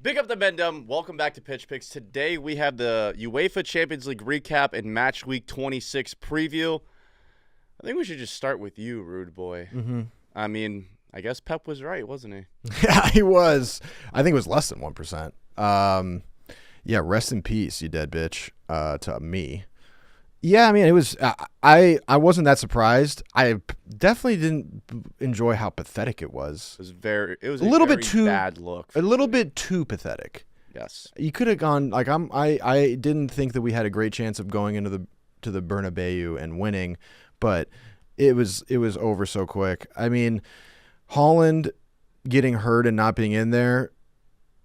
Big up the Mandem. Welcome back to Pitch Picks. Today we have the UEFA Champions League recap and Matchweek 26 preview. I think we should just start with you, Rude Boy. Mm-hmm. I mean, I guess Pep was right, wasn't he? Yeah, he was. I think it was less than 1%. Yeah, rest in peace, you dead bitch, to me. Yeah, I mean, it was. I wasn't that surprised. I definitely didn't enjoy how pathetic it was. It was a little very bit too bad look. A little bit too pathetic. Yes. You could have gone like I didn't think that we had a great chance of going into the Bernebeu and winning, but it was over so quick. I mean, Haaland getting hurt and not being in there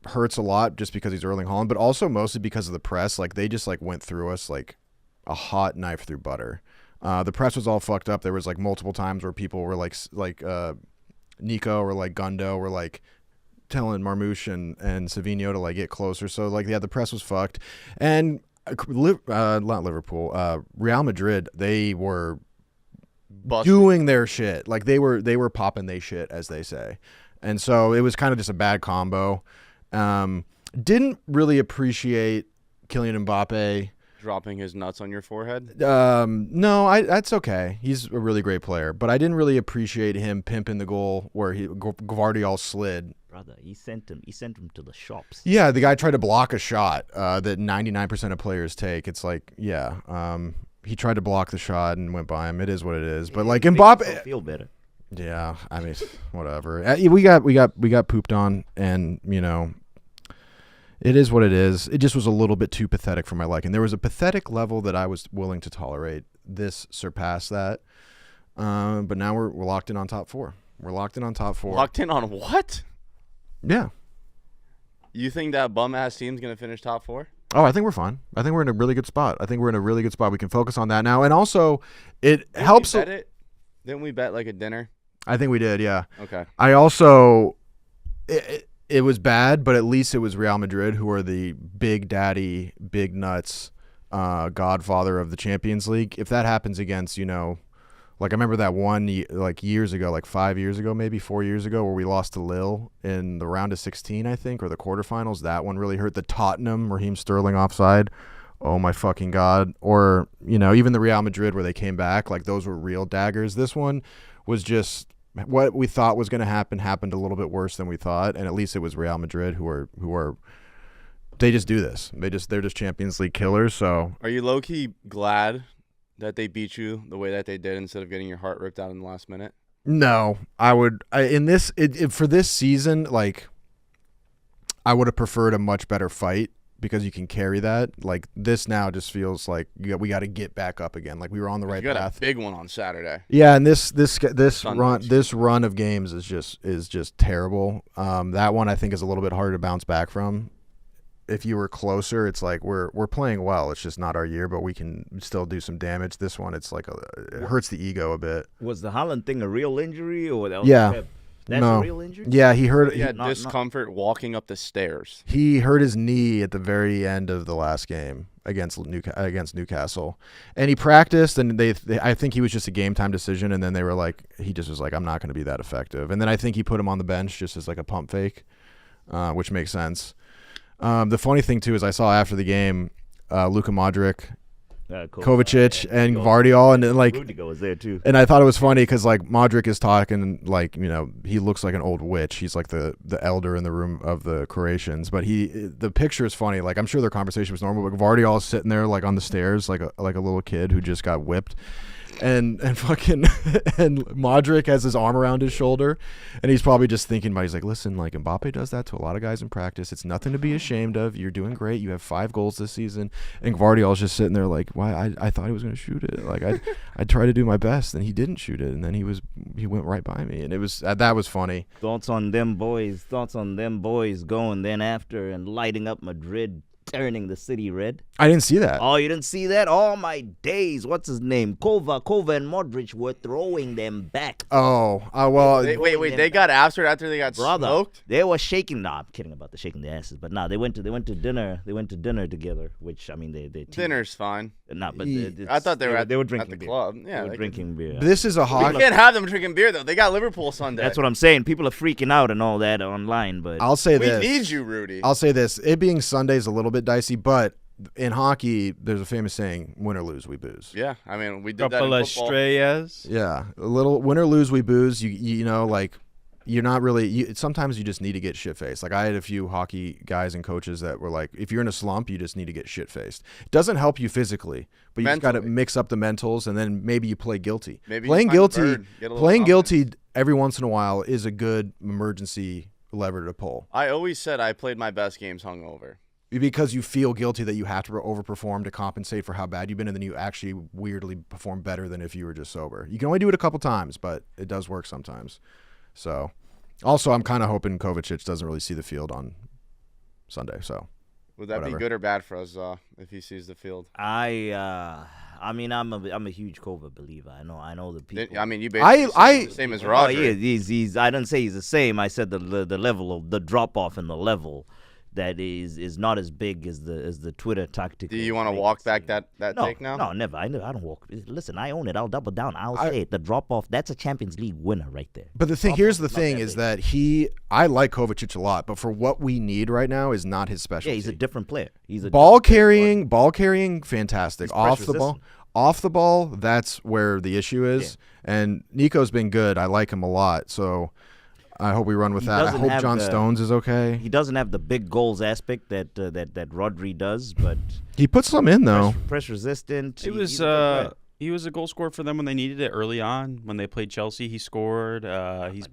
hurts a lot just because he's Erling Haaland, but also mostly because of the press. Like they just like went through us like a hot knife through butter. The press was all fucked up. There was like multiple times where people were like Nico or like Gundo were like telling Marmouche and Savino to like get closer. So like the press was fucked. And not Liverpool, Real Madrid, they were doing their shit. Like they were popping they shit, as they say. And so it was kind of just a bad combo. Didn't really appreciate Kylian Mbappe dropping his nuts on your forehead? No, that's okay. He's a really great player, but I didn't really appreciate him pimping the goal where Gvardiol slid. Brother, he sent him to the shops. Yeah, the guy tried to block a shot that 99% of players take. It's like, yeah, he tried to block the shot and went by him. It is what it is. But like Mbappe, feel better. Yeah, I mean, whatever. We got pooped on, and you know. It is what it is. It just was a little bit too pathetic for my liking. There was a pathetic level that I was willing to tolerate. This surpassed that. But now we're locked in on top four. We're locked in on top four. Locked in on what? Yeah. You think that bum-ass team's going to finish top four? Oh, I think we're fine. I think we're in a really good spot. We can focus on that now. And also, it helps. Didn't we bet like a dinner? I think we did, yeah. Okay. I also... It was bad, but at least it was Real Madrid, who are the big daddy, big nuts, godfather of the Champions League. If that happens against, like I remember that one like years ago, like 5 years ago, maybe 4 years ago, where we lost to Lille in the round of 16, I think, or the quarterfinals. That one really hurt. The Tottenham, Raheem Sterling offside. Oh my fucking God. Or, even the Real Madrid where they came back, like those were real daggers. This one was just... what we thought was going to happened a little bit worse than we thought, and at least it was Real Madrid who are they just do this. They're just Champions League killers. So are you low key glad that they beat you the way that they did instead of getting your heart ripped out in the last minute? No, for this season, like I would have preferred a much better fight. Because you can carry that. Like this now just feels like we got to get back up again. Like we were on the right path. You got a big one on Saturday. Yeah, and this run of games is just terrible. That one I think is a little bit harder to bounce back from. If you were closer, it's like we're playing well. It's just not our year, but we can still do some damage. This one, it's like it hurts the ego a bit. Was the Haaland thing a real injury or that was yeah? That's a real injury? Yeah, he hurt. He had discomfort walking up the stairs. He hurt his knee at the very end of the last game against Newcastle, and he practiced. And I think he was just a game time decision. And then they were like, he just was like, I'm not going to be that effective. And then I think he put him on the bench just as like a pump fake, which makes sense. The funny thing too is I saw after the game, Luka Modric, Kovacic and Gvardiol, and like Rudiger was there too. And I thought it was funny because like Modric is talking like he looks like an old witch. He's like the elder in the room of the Croatians, but the picture is funny. Like I'm sure their conversation was normal, but Gvardiol is sitting there like on the stairs like a little kid who just got whipped. And fucking and Modric has his arm around his shoulder, and he's probably just thinking about. He's like, listen, like Mbappe does that to a lot of guys in practice. It's nothing to be ashamed of. You're doing great. You have 5 goals this season. And Gvardiol's just sitting there like, why? I thought he was going to shoot it. Like I tried to do my best, and he didn't shoot it. And then he went right by me, and it was that was funny. Thoughts on them boys going then after and lighting up Madrid turning the city red. I didn't see that. Oh, you didn't see that? Oh, my days. What's his name? Kova and Modric were throwing them back. Oh, well, Wait. They got after they got smoked? They were shaking. Nah, I'm kidding about the shaking their asses. But nah, they went to dinner. They went to dinner together, which, I mean, they Dinner's fine. Nah, but I thought they were drinking at the beer. club. Yeah, They were drinking beer. this is a We hot. can't have them drinking beer though. They got Liverpool Sunday. That's what I'm saying. People are freaking out and all that online, but I'll say we this. need you, Rudy. I'll say this. It being Sunday is a little bit dicey, but in hockey, there's a famous saying: "Win or lose, we booze." Yeah, I mean we did that Couple in of football. Strayas. Yeah, a little win or lose, we booze. You know, like you're not really. Sometimes you just need to get shit faced. Like I had a few hockey guys and coaches that were like, if you're in a slump, you just need to get shit faced. It doesn't help you physically, but you just got to Mentally. mix up the mentals, and then maybe you play guilty. Maybe you playing find the guilty, bird, get a little playing confidence. guilty every once in a while is a good emergency lever to pull. I always said I played my best games hungover. Because you feel guilty that you have to overperform to compensate for how bad you've been, and then you actually weirdly perform better than if you were just sober. You can only do it a couple times, but it does work sometimes. So, also, I'm kind of hoping Kovacic doesn't really see the field on Sunday. So, Would that Whatever. be good or bad for us if he sees the field? I mean, I'm a huge Kova believer. I know the people. I mean, you basically I- the same as Oh, Roger. yeah, he's. I didn't say he's the same. I said the level of the drop off in the level that is not as big as the Twitter tactic. Do you want to walk back that take now? No, never. I don't walk. Listen, I own it. I'll double down. I'll say it. The drop off. That's a Champions League winner right there. but the thing here's the not thing that is big. that I like Kovacic a lot, but for what we need right now is not his specialty. Yeah, he's a different player. He's a ball different player. carrying, fantastic. He's Off press the ball, resistant. off the ball, that's where the issue is. And Nico's been good. I like him a lot. So I hope we run with He that. I doesn't hope have John the- Stones is okay. He doesn't have the big goals aspect that Rodri does, but He puts some in though. press resistant. It was he's a good player. he was a goal scorer for them when they needed it early on. When they played Chelsea, he scored.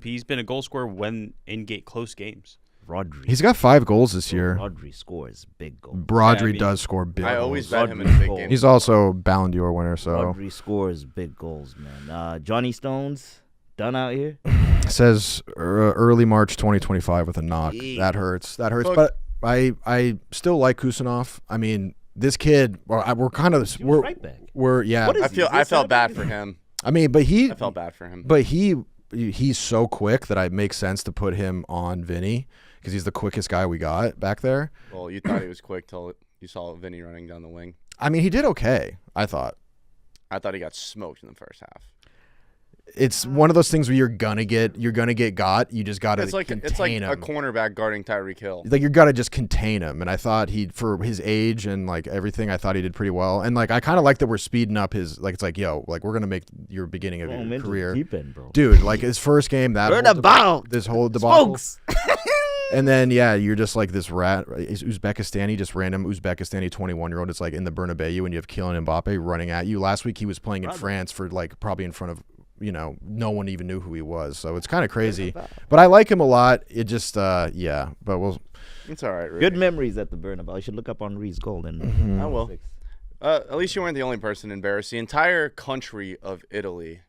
He's been a goal scorer when in close games. Rodri. He's got 5 goals this year. Rodri scores big goals. Rodri Yeah, I mean, does score big I goals. always bet him in Rodri a big goal. game. He's also Ballon d'Or winner. So Rodri scores big goals, man. Johnny Stones done out here. it says early March 2025 with a knock. Eek. That hurts. That hurts. Look- But I still like Kusanov. I mean, this kid. We're kind of He was right back. we're yeah. What is I felt bad for him. I mean, but I felt bad for him. he's so quick that it makes sense to put him on Vinny because he's the quickest guy we got back there. Well, you thought he was quick till you saw Vinny running down the wing. I mean, he did okay, I thought. I thought he got smoked in the first half. It's one of those things where you're gonna get got. You just gotta It's like contain a him. cornerback guarding Tyreek Hill. Like you gotta just contain him, and I thought for his age and like everything, I thought he did pretty well. And like I kind of like that we're speeding up his like it's like we're gonna make your beginning of your career, Deep end, bro. dude. Like his first game, this whole debacle, Smokes. and then you're just like this rat. Is Uzbekistani just random Uzbekistani 21-year-old? It's like in the Bernebeu, and you have Kylian Mbappe running at you. Last week he was playing in France for like probably in front of. No one even knew who he was. So it's kind of crazy. But I like him a lot. It just, but we'll. It's all right, Rudy. Good memories at the Bernabeu. You should look up Henri's goal. And Mm-hmm. I will. At least you weren't the only person embarrassed. The entire country of Italy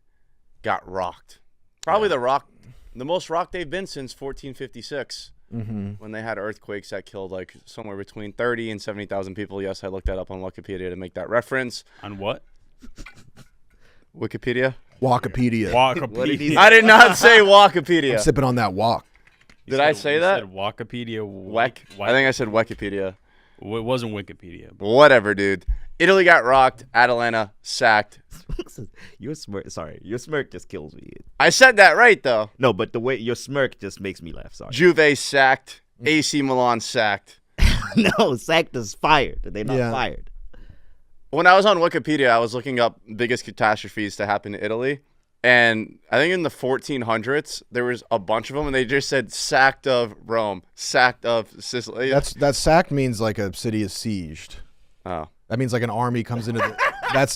got rocked. Probably the most rocked they've been since 1456, when they had earthquakes that killed like somewhere between 30 and 70,000 people. Yes, I looked that up on Wikipedia to make that reference. On what? Wikipedia? Walkopedia. What did he Wikipedia. say? I did not say Wikipedia. Sipping on that walk. Did I say that? Said Wikipedia. I think I said Wikipedia. It wasn't Wikipedia. But Whatever, dude. Italy got rocked. Atalanta sacked. Your smirk. Sorry, your smirk just kills me. I said that right, though. No, but the way your smirk just makes me laugh. Sorry. Juve sacked. AC Milan sacked. No, sacked is fired. They not Yeah. fired. When I was on Wikipedia, I was looking up biggest catastrophes to happen in Italy. And I think in the 1400s, there was a bunch of them, and they just said sacked of Rome, sacked of Sicily. That sacked means like a city is sieged. Oh. That means like an army comes into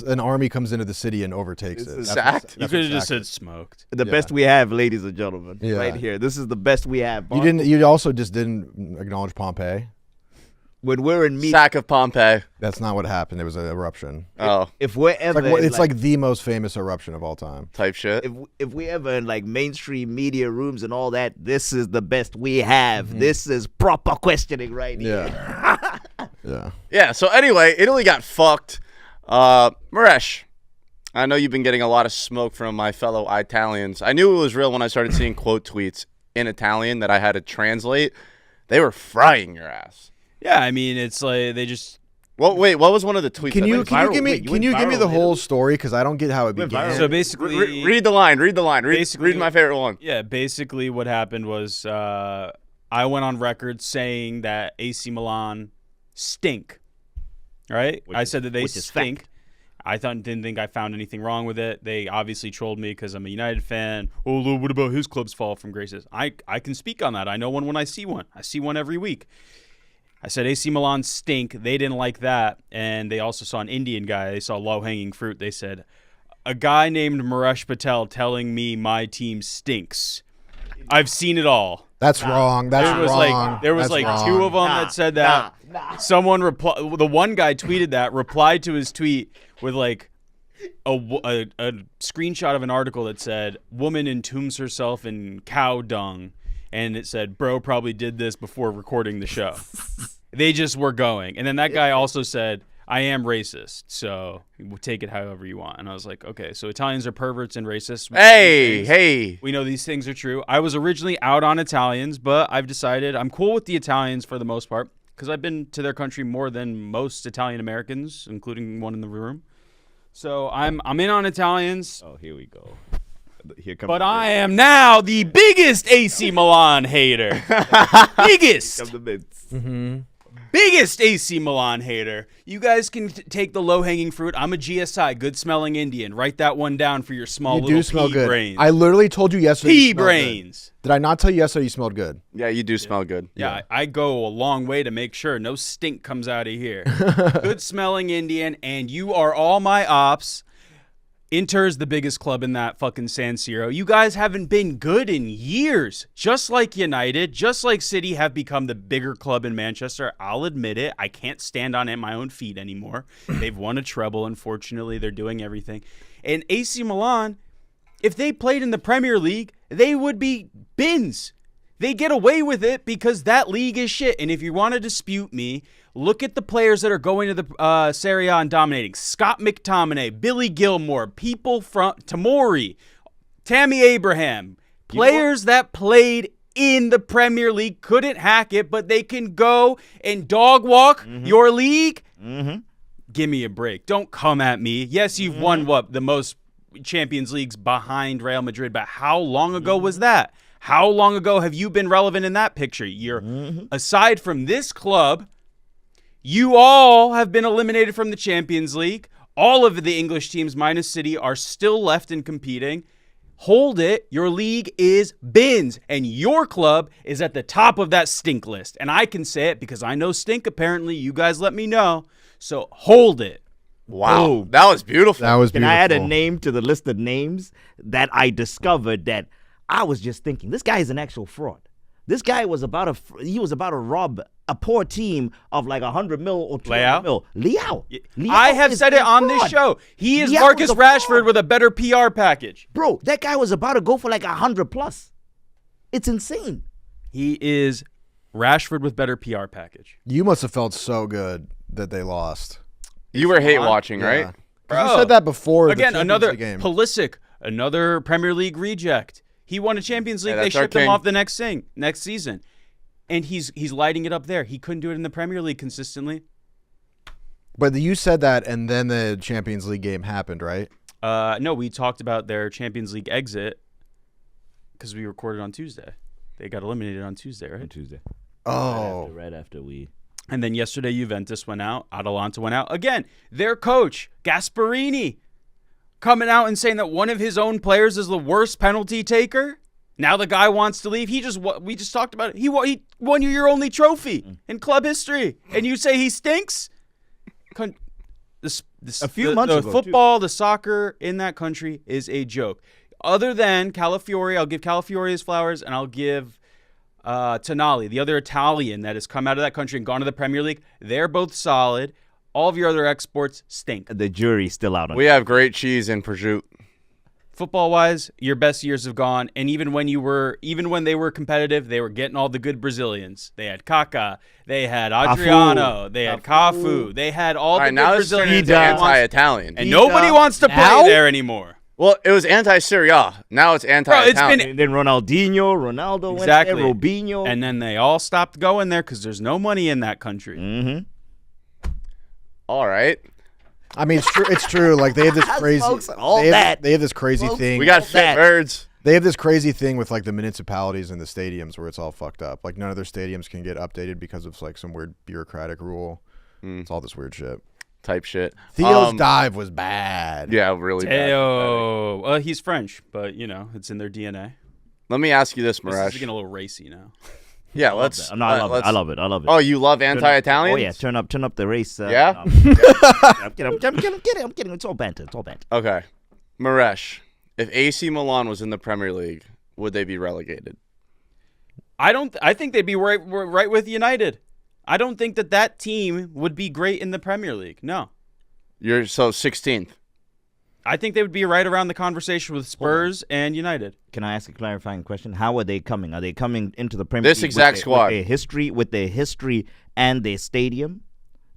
an army comes into the city and overtakes it. It's That's sacked? you that's could what have just sacked said is. smoked. The Yeah. best we have, ladies and gentlemen, Yeah. right here. This is the best we have. You also just didn't acknowledge Pompeii. When we're in meet, Sack of Pompeii. That's not what happened. It was an eruption. Oh, if we're ever, It's like the most famous eruption of all time. type shit. if we ever in like mainstream media rooms and all that, this is the best we have. This is proper questioning right here. Yeah. Yeah. So anyway, Italy got fucked. Maresh, I know you've been getting a lot of smoke from my fellow Italians. I knew it was real when I started seeing quote tweets in Italian that I had to translate. They were frying your ass. Yeah, I mean, it's like they just. Well, wait, what was one of the tweets? Can you viral? give me Wait, you can you went give me viral the in whole Italy? story because I don't get how it Went began. viral. So basically, read the line. Read Basically- my favorite one. yeah, basically what happened was I went on record saying that AC Milan stink. Right? I said that they which is stink. fact. I didn't think I found anything wrong with it. They obviously trolled me because I'm a United fan. Oh, Lou, what about his club's fall from graces? I can speak on that. I know one when I see one. I see one every week. I said AC Milan stink. They didn't like that. And they also saw an Indian guy. They saw low-hanging fruit. They said, a guy named Maresh Patel telling me my team stinks. I've seen it all. That's wrong. That's wrong. There was That's like two wrong. of them that said that. Someone replied. The one guy tweeted that, replied to his tweet with like a screenshot of an article that said, "Woman entombs herself in cow dung," and it said, "Bro probably did this before recording the show." They just were going, and then that guy also said, "I am racist, so we'll take it however you want." And I was like, okay, so Italians are perverts and racists. Hey. We know these things are true. I was originally out on Italians, but I've decided I'm cool with the Italians for the most part because I've been to their country more than most Italian Americans, including one in the room. So I'm in on Italians, Oh, here we go. Here comes. but I am now the biggest AC Milan hater. Biggest. the bits. Biggest AC Milan hater. You guys can take the low-hanging fruit. I'm a GSI, good-smelling Indian. Write that one down for your small You little do smell pea good. brains. I literally told you yesterday. you Pea smelled good. brains. Did I not tell you yesterday you smelled good? Yeah, you do smell good. Yeah, I go a long way to make sure no stink comes out of here. Good-smelling Indian, and you are all my ops. Inter's the biggest club in that fucking San Siro. You guys haven't been good in years. Just like United, just like City have become the bigger club in Manchester. I'll admit it. I can't stand on my own feet anymore. They've won a treble, unfortunately. They're doing everything. And AC Milan, if they played in the Premier League, they would be bins. They get away with it because that league is shit. And if you want to dispute me, look at the players that are going to the Serie A and dominating. Scott McTominay, Billy Gilmore, people from Tamori, Tammy Abraham. Players that played in the Premier League couldn't hack it, but they can go and dog walk your league. Give me a break. Don't come at me. Yes, you've won the most Champions Leagues behind Real Madrid, but how long ago was that? How long ago have you been relevant in that picture? You're aside from this club, you all have been eliminated from the Champions League. All of the English teams minus City are still left and competing. Hold it. Your league is bins, and your club is at the top of that stink list. And I can say it because I know stink, apparently. You guys let me know. So hold it. Wow, that was beautiful. That was Can beautiful. I add a name to the list of names that I discovered that I was just thinking, this guy is an actual fraud. This guy was about to rob a poor team of like 100 mil or 200 mil. Leao. I have said it on this show. He is Leao Marcus was a Rashford fraud. with a better PR package. Bro, that guy was about to go for like 100 plus. It's insane. He is Rashford with better PR package. You must have felt so good that they lost. You were hate watching, right? Yeah. 'Cause you said that before Again, the Champions another League game. Pulisic, another Premier League reject. He won a Champions League. Yeah, They that's our shipped him king. off the next season. And he's lighting it up there. He couldn't do it in the Premier League consistently. But you said that, and then the Champions League game happened, right? No, we talked about their Champions League exit because we recorded on Tuesday. They got eliminated on Tuesday, right? Tuesday. Oh. Right after we. And then yesterday, Juventus went out. Atalanta went out. Again, their coach, Gasparini, coming out and saying that one of his own players is the worst penalty taker. Now the guy wants to leave. We just talked about it. He won you your only trophy in club history. And you say he stinks? A few months the ago, football, the soccer in that country is a joke. Other than Calafiori, I'll give Calafiori his flowers, and I'll give Tonali, the other Italian that has come out of that country and gone to the Premier League. They're both solid. All of your other exports stink. The jury's still out on We have great cheese in prosciutto. football-wise, your best years have gone. And even when they were competitive, they were getting all the good Brazilians. They had Kaká, they had Adriano, they had Cafu, they had all the good now it's turning Brazilians. into anti-Italian. And nobody wants to play there anymore. Well, it was anti-Serie A. Now it's anti-Italian. And then Ronaldinho, Ronaldo Exactly. went there, Robinho. And then they all stopped going there because there's no money in that country. Mm-hmm. All right. I mean, it's true. Like they have this crazy, they have this crazy thing. We got fit birds. They have this crazy thing with like the municipalities and the stadiums where it's all fucked up. Like none of their stadiums can get updated because of like some weird bureaucratic rule. It's all this weird shit. Type shit. Theo's dive was bad. Yeah, really bad. Well, he's French, but it's in their DNA. Let me ask you this, This Marash. is getting a little racy now. Yeah, let's. I love it. Oh, you love anti-Italians? Oh yeah, turn up the race. Yeah? I'm kidding. It's all banter. Okay. Maresh, if AC Milan was in the Premier League, would they be relegated? I think they'd be right with United. I don't think that team would be great in the Premier League. No. You're 16th. I think they would be right around the conversation with Spurs and United. Can I ask a clarifying question? How are they coming? Are they coming into the Premier League This exact squad. with their history and their stadium?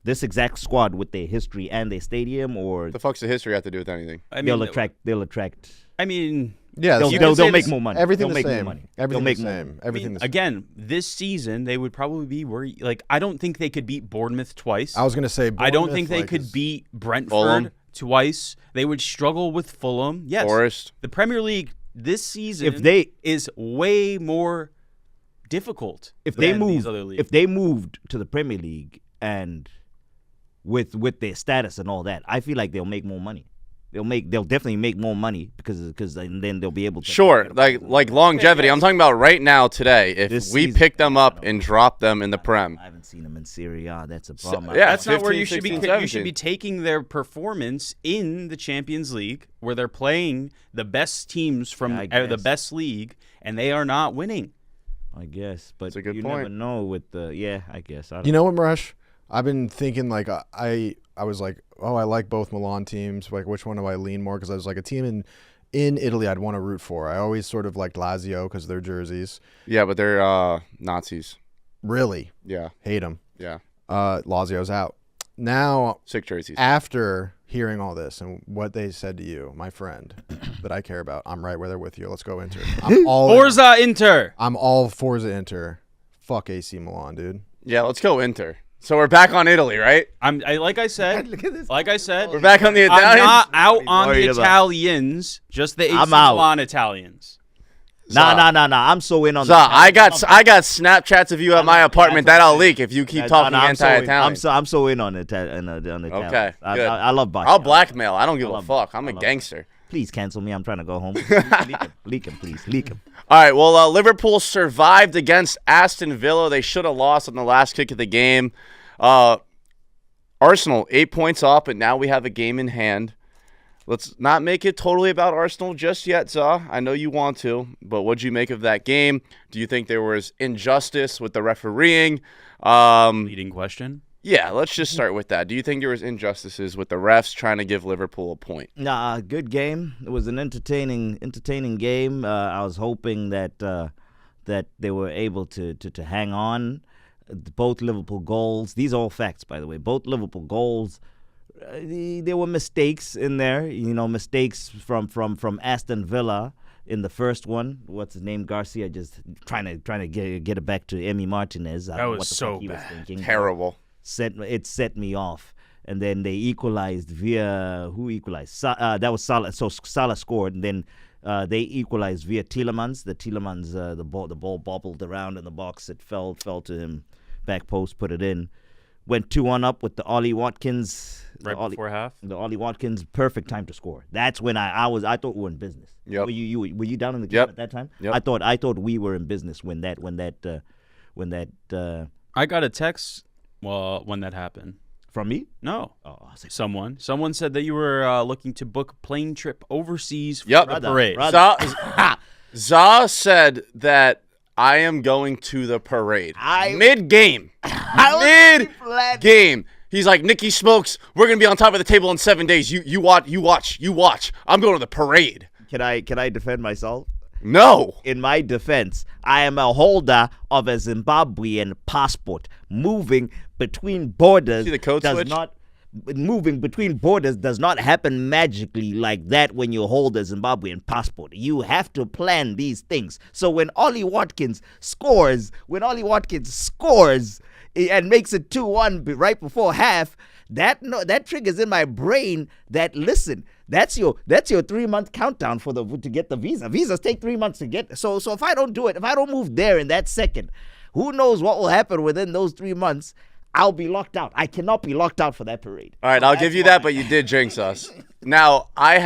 This exact squad with their history and their stadium, or What the fuck's the history have to do with anything? I mean, they'll attract. I mean, Yeah, They'll make more money. everything They'll the make more same. money. Everything They'll the make more same. money. Everything the same. again, this season they would probably be worried. Like, I don't think they could beat Bournemouth twice. I was gonna say. I don't Bournemouth, think they like, could is- beat Brentford Fulham. twice. They would struggle with Fulham. Yes. Forest. The Premier League this season is way more difficult If they than these other leagues. if they moved to the Premier League and with their status and all that, I feel like they'll make more money. They'll definitely make more money because then they'll be able to. Sure, like longevity. I'm talking about right now, today. If This we season, pick them up and drop them in the Prem. I haven't seen them in Serie A. That's a problem. yeah, That's not where 15, you should 16, be. You should 17. be taking their performance in the Champions League, where they're playing the best teams from Yeah, I the guess. best league, and they are not winning. I guess, but That's a good you point. never know with the. Yeah, I guess. I don't You know what, Marash? I've been thinking like I was like, oh, I like both Milan teams. Like, which one do I lean more? Because I was like a team in Italy I'd want to root for. I always sort of liked Lazio because of their jerseys. Yeah, but they're Nazis. Really Yeah, hate them. yeah. Lazio's out now. Sick jerseys. After hearing all this and what they said to you, my friend, that I care about, I'm right where they're with you. Let's go Inter. I'm all Forza Inter. I'm all Forza Inter. Fuck AC Milan, dude. Yeah, let's go Inter. So we're back on Italy, right? Like I said. Like I said. We're back on the I'm Italians. not out on the worried about? Italians, just the AC I'm out. Milan Italians. Nah. I'm so in on. Zah, I got Snapchats of you at my apartment that I'll leak if you keep talking I'm anti-Italian. so in on Italian. Okay, I good. love Barstool. I'll blackmail. I don't give a love fuck. it. I'm I a love gangster. Please cancel me. I'm trying to go home. Leak him, please. Leak him. All right, well, Liverpool survived against Aston Villa. They should have lost on the last kick of the game. Arsenal, 8 points off, but now we have a game in hand. Let's not make it totally about Arsenal just yet, Zah. I know you want to, but what'd you make of that game? Do you think there was injustice with the refereeing? Leading question. Yeah, let's just start with that. Do you think there was injustices with the refs trying to give Liverpool a point? Nah, good game. It was an entertaining game. I was hoping that they were able to hang on. Both Liverpool goals. These are all facts, by the way. Both Liverpool goals. There were mistakes in there. Mistakes from Aston Villa in the first one. What's his name? Garcia just trying to get it back to Emi Martinez. I That don't know was what the so fuck he was bad. thinking. Terrible. It set me off. And then they equalized via who equalized? That was Salah. So Salah scored, and then they equalized via Tielemans. The ball bobbled around in the box. It fell to him, back post, put it in. Went 2-1 up with the Ollie Watkins. Before half. The Ollie Watkins, perfect time to score. That's when I thought we were in business. Yep. Were you down in the game Yep. at that time? Yep. I thought we were in business when that. I got a text when that happened. From me? No. Oh, I was like, Someone said that you were looking to book a plane trip overseas for Yep. the parade. Brother. Zah said that I am going to the parade. I- Mid-game. Mid-game. He's like, Nikki Smokes, we're going to be on top of the table in 7 days. You watch. I'm going to the parade. Can I defend myself? No. In my defense, I am a holder of a Zimbabwean passport. Moving between borders See the code switch? Moving between borders does not happen magically like that when you hold a Zimbabwean passport. You have to plan these things. So when Ollie Watkins scores and makes it 2-1 right before half, that triggers in my brain that, listen, that's your 3-month countdown to get the visa. Visas take 3 months to get. So if I don't do it, if I don't move there in that second, who knows what will happen within those 3 months? I'll be locked out. I cannot be locked out for that parade. All right, I'll give you that, but you did jinx us. Now, I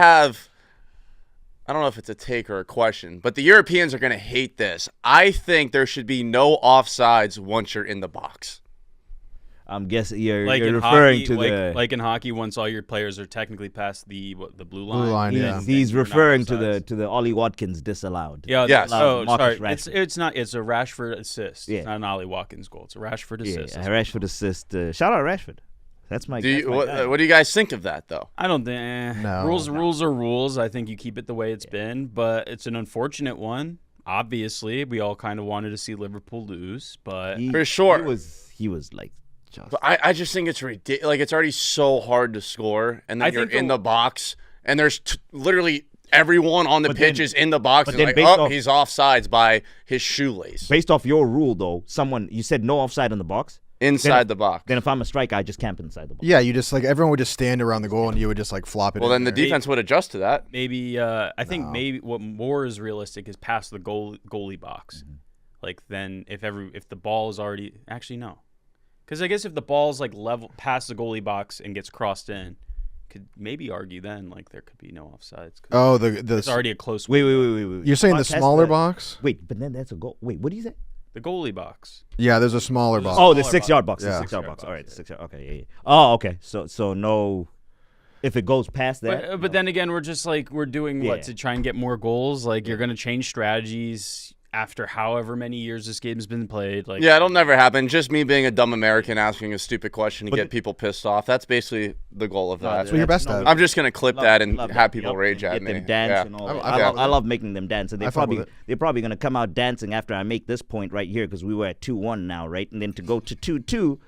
don't know if it's a take or a question, but the Europeans are going to hate this. I think there should be no offsides once you're in the box. I'm guessing you're in referring hockey, to like in hockey, once all your players are technically past the blue line. Blue line, yeah. He's referring to the Ollie Watkins disallowed. Yeah. Yes. Oh, Marcus sorry. Rashford. It's not. It's a Rashford assist. Yeah. It's not an Ollie Watkins goal. It's a Rashford assist. Yeah, Rashford assist. Shout out Rashford. That's my. guy. What do you guys think of that, though? I don't think No. rules are rules. I think you keep it the way it's been, but it's an unfortunate one. Obviously, we all kind of wanted to see Liverpool lose, but For sure. He was like. Just. But I just think it's ridiculous. Like, it's already so hard to score, and then I you're think in the box, and there's literally everyone on the pitch is in the box. but And then like, based off- he's offsides by his shoelace. Based off your rule, though, you said no offside in the box. Inside the box. Then if I'm a striker, I just camp inside the box. Yeah, you just like everyone would just stand around the goal and you would just like flop it. Well, in then the there. defense would adjust to that. maybe I think maybe what more is realistic is past the goalie box. Like then if the ball is already no. Because I guess if the ball's like level past the goalie box and gets crossed in, could maybe argue then like there could be no offsides. Oh, It's already a close. Wait. You're saying the Past smaller box? Wait, but then that's a goal. Wait, what do you say? The goalie box. Yeah, there's a smaller box. Oh, the Smaller 6-yard box. Yeah. The 6-yard 6-yard box. box, All right, the yeah. 6-yard. Okay, yeah. Oh, okay. So no. If it goes past that, But then again, we're just like we're doing Yeah. what to try and get more goals. Like you're gonna change strategies after however many years this game's been played. Like Yeah, it'll never happen. Just me being a dumb American asking a stupid question to But get people pissed off. That's basically the goal of that. That's what you're best at. I'm just going to clip that and love have that. people Yep, rage and at get me. them dance Yeah. and all I- that. I fuck I love making them dance, and I fuck with it. they're probably gonna come out dancing after I make this point right here because we were at 2-1 now, right? And then to go to 2-2.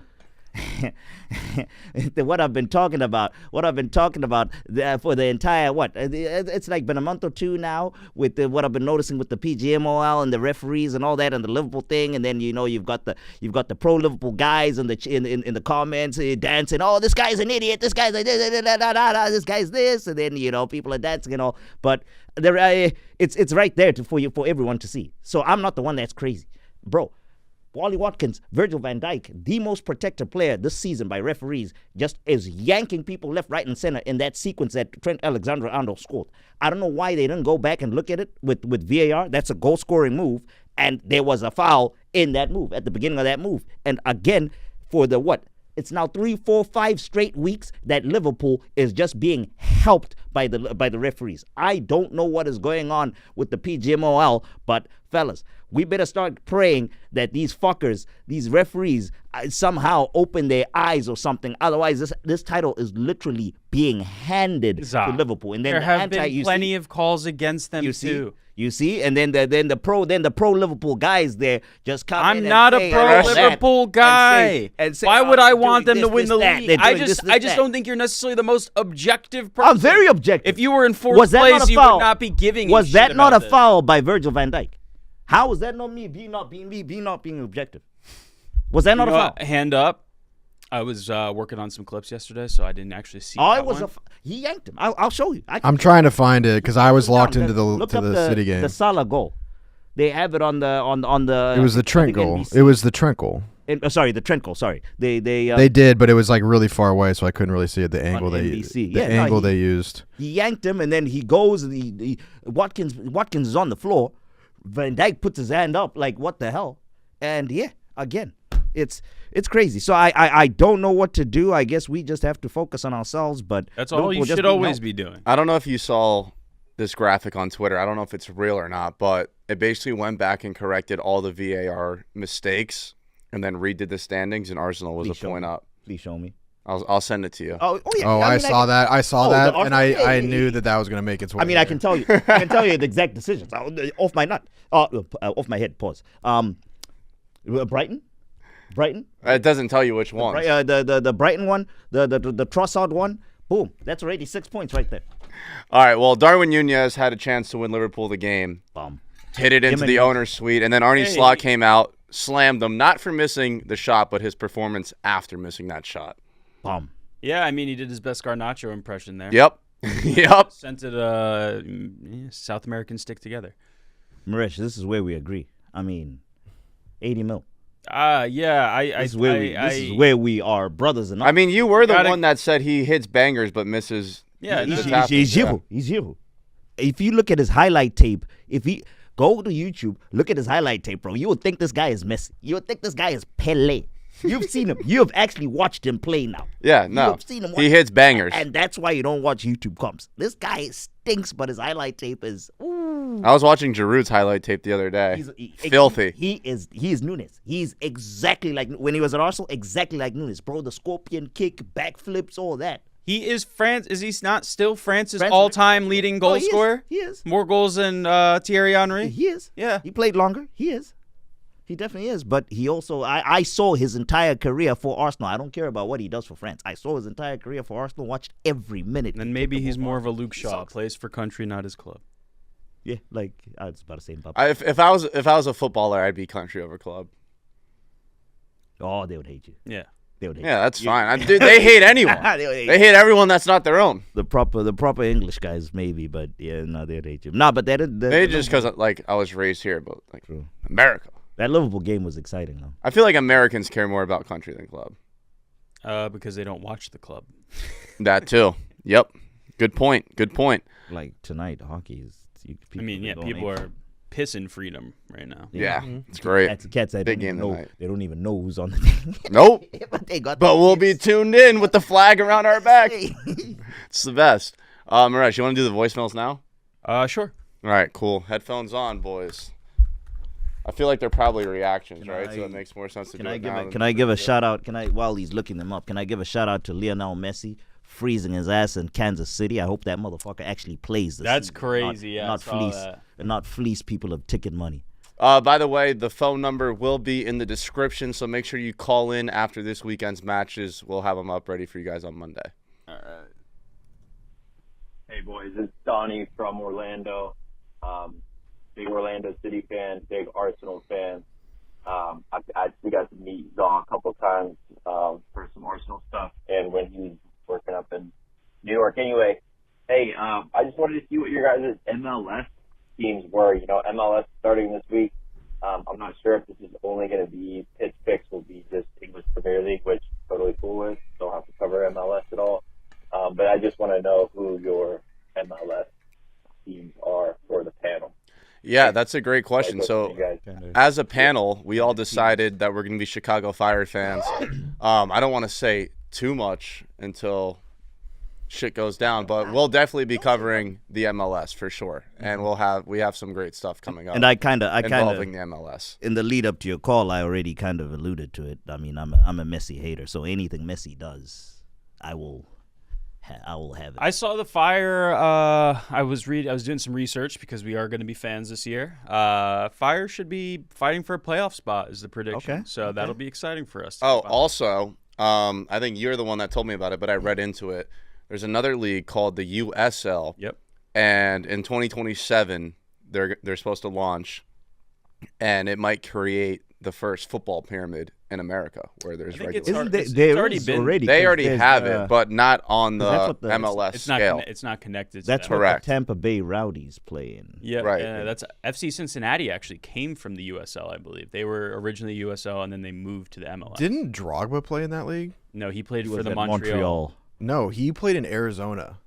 What I've been talking about for the entire it's like been a month or two now with what I've been noticing with the PGMOL and the referees and all that and the Liverpool thing, and then you've got the pro Liverpool guys in the comments dancing. Oh, this guy's an idiot. This guy's this guy's this, and then people are dancing and all. But it's right there for everyone to see. So I'm not the one that's crazy, bro. Wally Watkins, Virgil van Dijk, the most protected player this season by referees, just is yanking people left, right, and center in that sequence that Trent Alexander-Arnold scored. I don't know why they didn't go back and look at it with VAR. That's a goal-scoring move, and there was a foul in that move, at the beginning of that move. And again, for it's now 3, 4, 5 straight weeks that Liverpool is just being helped by the referees. I don't know what is going on with the PGMOL, but fellas, we better start praying that these fuckers, these referees, somehow open their eyes or something. Otherwise, this title is literally being handed to Liverpool. And then there have been plenty of calls against them too. You see, and then the pro Liverpool guys there just come. I'm in not and a say pro all that Liverpool guy. and say, Why would oh, I they're want doing them to win the that. league? They're I doing just that. don't think you're necessarily the most objective person. I'm very objective. If you were in fourth Was that not place, a you foul? would not be giving. Was a that shit not about a this. foul by Virgil van Dijk? How was that not me not being objective? Was that not a foul? Hand up. I was working on some clips yesterday, so I didn't actually see. Oh, that it was one. he yanked him. I'll show you. I'm trying to find it because I was locked into Look up the City game. The Salah goal. They have it on the. It was the Trent goal. NBC. It was the Trent goal. Sorry, the Trent goal. Sorry, they did, but it was like really far away, so I couldn't really see it. The angle NBC. they used. He yanked him, and then he goes. And Watkins is on the floor. Van Dijk puts his hand up, like what the hell? And yeah, again, it's crazy. So I don't know what to do. I guess we just have to focus on ourselves. But That's all you should always be doing. I don't know if you saw this graphic on Twitter. I don't know if it's real or not, but it basically went back and corrected all the VAR mistakes and then redid the standings, and Arsenal was a point up. Please show me. I'll send it to you. Oh yeah. Oh, I saw that. I saw Oh, that, the and Arsenal- I yeah, knew yeah. that was going to make its way. I mean, I can tell you. I can tell you the exact decisions. Off my nut. Off my head. Pause. Brighton. It doesn't tell you which one. The Brighton one. The Trossard one. Boom. That's already 6 points right there. All right. Well, Darwin Nunez had a chance to win Liverpool the game. Boom. Hit it into and the Nunez. owner's suite, and then Arne Slot came out, slammed them, not for missing the shot, but his performance after missing that shot. Boom. Yeah, I mean, he did his best Garnacho impression there. Yep. Yep. Scented South American stick together. Marish, this is where we agree. I mean, 80 mil. Yeah, This is where we are brothers and I mean, you were the Gotta- one that said he hits bangers but misses. Yeah, the no. tackles. He's Yeah. zero. He's zero. If you look at his highlight tape, if he go to YouTube, look at his highlight tape, bro, you would think this guy is Messi. You would think this guy is Pele. You've seen him. You have actually watched him play now. Yeah, You no. have seen him He hits bangers. and that's why you don't watch YouTube comps. This guy stinks, but his highlight tape is ooh. I was watching Giroud's highlight tape the other day. Filthy. He is Nunes. He's exactly like when he was at Arsenal, exactly like Nunes, bro. The scorpion kick, backflips, all that. He is France. Is he not still France's France- all-time leading goal he is. scorer? He is. More goals than Thierry Henry? He is. Yeah. He played longer. He is. He definitely is. But he also, I saw his entire career for Arsenal. I don't care about what he does for France. I saw his entire career for Arsenal, watched every minute. Then maybe he's more of a Luke Shaw. Plays for country, not his club. Yeah, like, it's about the same. If I was a footballer, I'd be country over club. Oh, they would hate you. Yeah. They would hate Yeah, that's fine. Dude, they hate anyone. They would hate They hate everyone that's not their own. the proper English guys, maybe, but yeah, no, they'd hate you. No, but Maybe just because like I was raised here, but like True. America. that Liverpool game was exciting, though. I feel like Americans care more about country than club. Because they don't watch the club. That too. Yep. Good point. Good point. Like tonight, hockey is. I mean, yeah, people are pissing freedom right now. Yeah, it's great. Cats that Big don't even game know. tonight. They don't even know who's on the team. Nope. but they got. But we'll be tuned in with the flag around our back. Hey. It's the best. Marash, you want to do the voicemails now? Sure. All right, cool. Headphones on, boys. I feel like they're probably reactions, right? So it makes more sense to do it now. Can I give a shout out? While he's looking them up, can I give a shout out to Lionel Messi freezing his ass in Kansas City? I hope that motherfucker actually plays this. That's season, crazy. Yeah, I not saw fleece, that. and not fleece people of ticket money. By the way, the phone number will be in the description, so make sure you call in after this weekend's matches. We'll have them up ready for you guys on Monday. All right. Hey boys, it's Donnie from Orlando. Big Orlando City fan, big Arsenal fan. We got to meet Zon a couple times for some Arsenal stuff, and when he was working up in New York. Anyway, hey, I just wanted to see what your guys' MLS teams were. You know, MLS starting this week. I'm not sure if this is only going to be pitch picks, will be just English Premier League, which I'm totally cool with. Don't have to cover MLS at all. But I just want to know who your MLS teams are for the panel. Yeah, that's a great question. Like, So, you guys. as a panel, we all decided that we're going to be Chicago Fire fans. I don't want to say too much until shit goes down, but we'll definitely be covering the MLS for sure, and we have some great stuff coming up. And I kind involving of the MLS. in the lead up to your call, I already kind of alluded to it. I mean, I'm a Messi hater, so anything Messi does, I will have it. I saw the Fire. I was doing some research because we are going to be fans this year. Fire should be fighting for a playoff spot is the prediction. Okay. So that'll be exciting for us. Oh, also, I think you're the one that told me about it, but I read into it. There's another league called the USL. Yep. And in 2027, they're supposed to launch, and it might create the first football pyramid in America where there's I think regular. it's already is been- They 'cause already there's, have it, but not on the that's what the- MLS It's not. scale. It's not connected. To that's that. what Correct. the Tampa Bay Rowdies play in. Yeah, Right. That's FC Cincinnati actually came from the USL, I believe. They were originally USL and then they moved to the MLS. Didn't Drogba play in that league? No, he played He for was the at Montreal. No, he played in Arizona.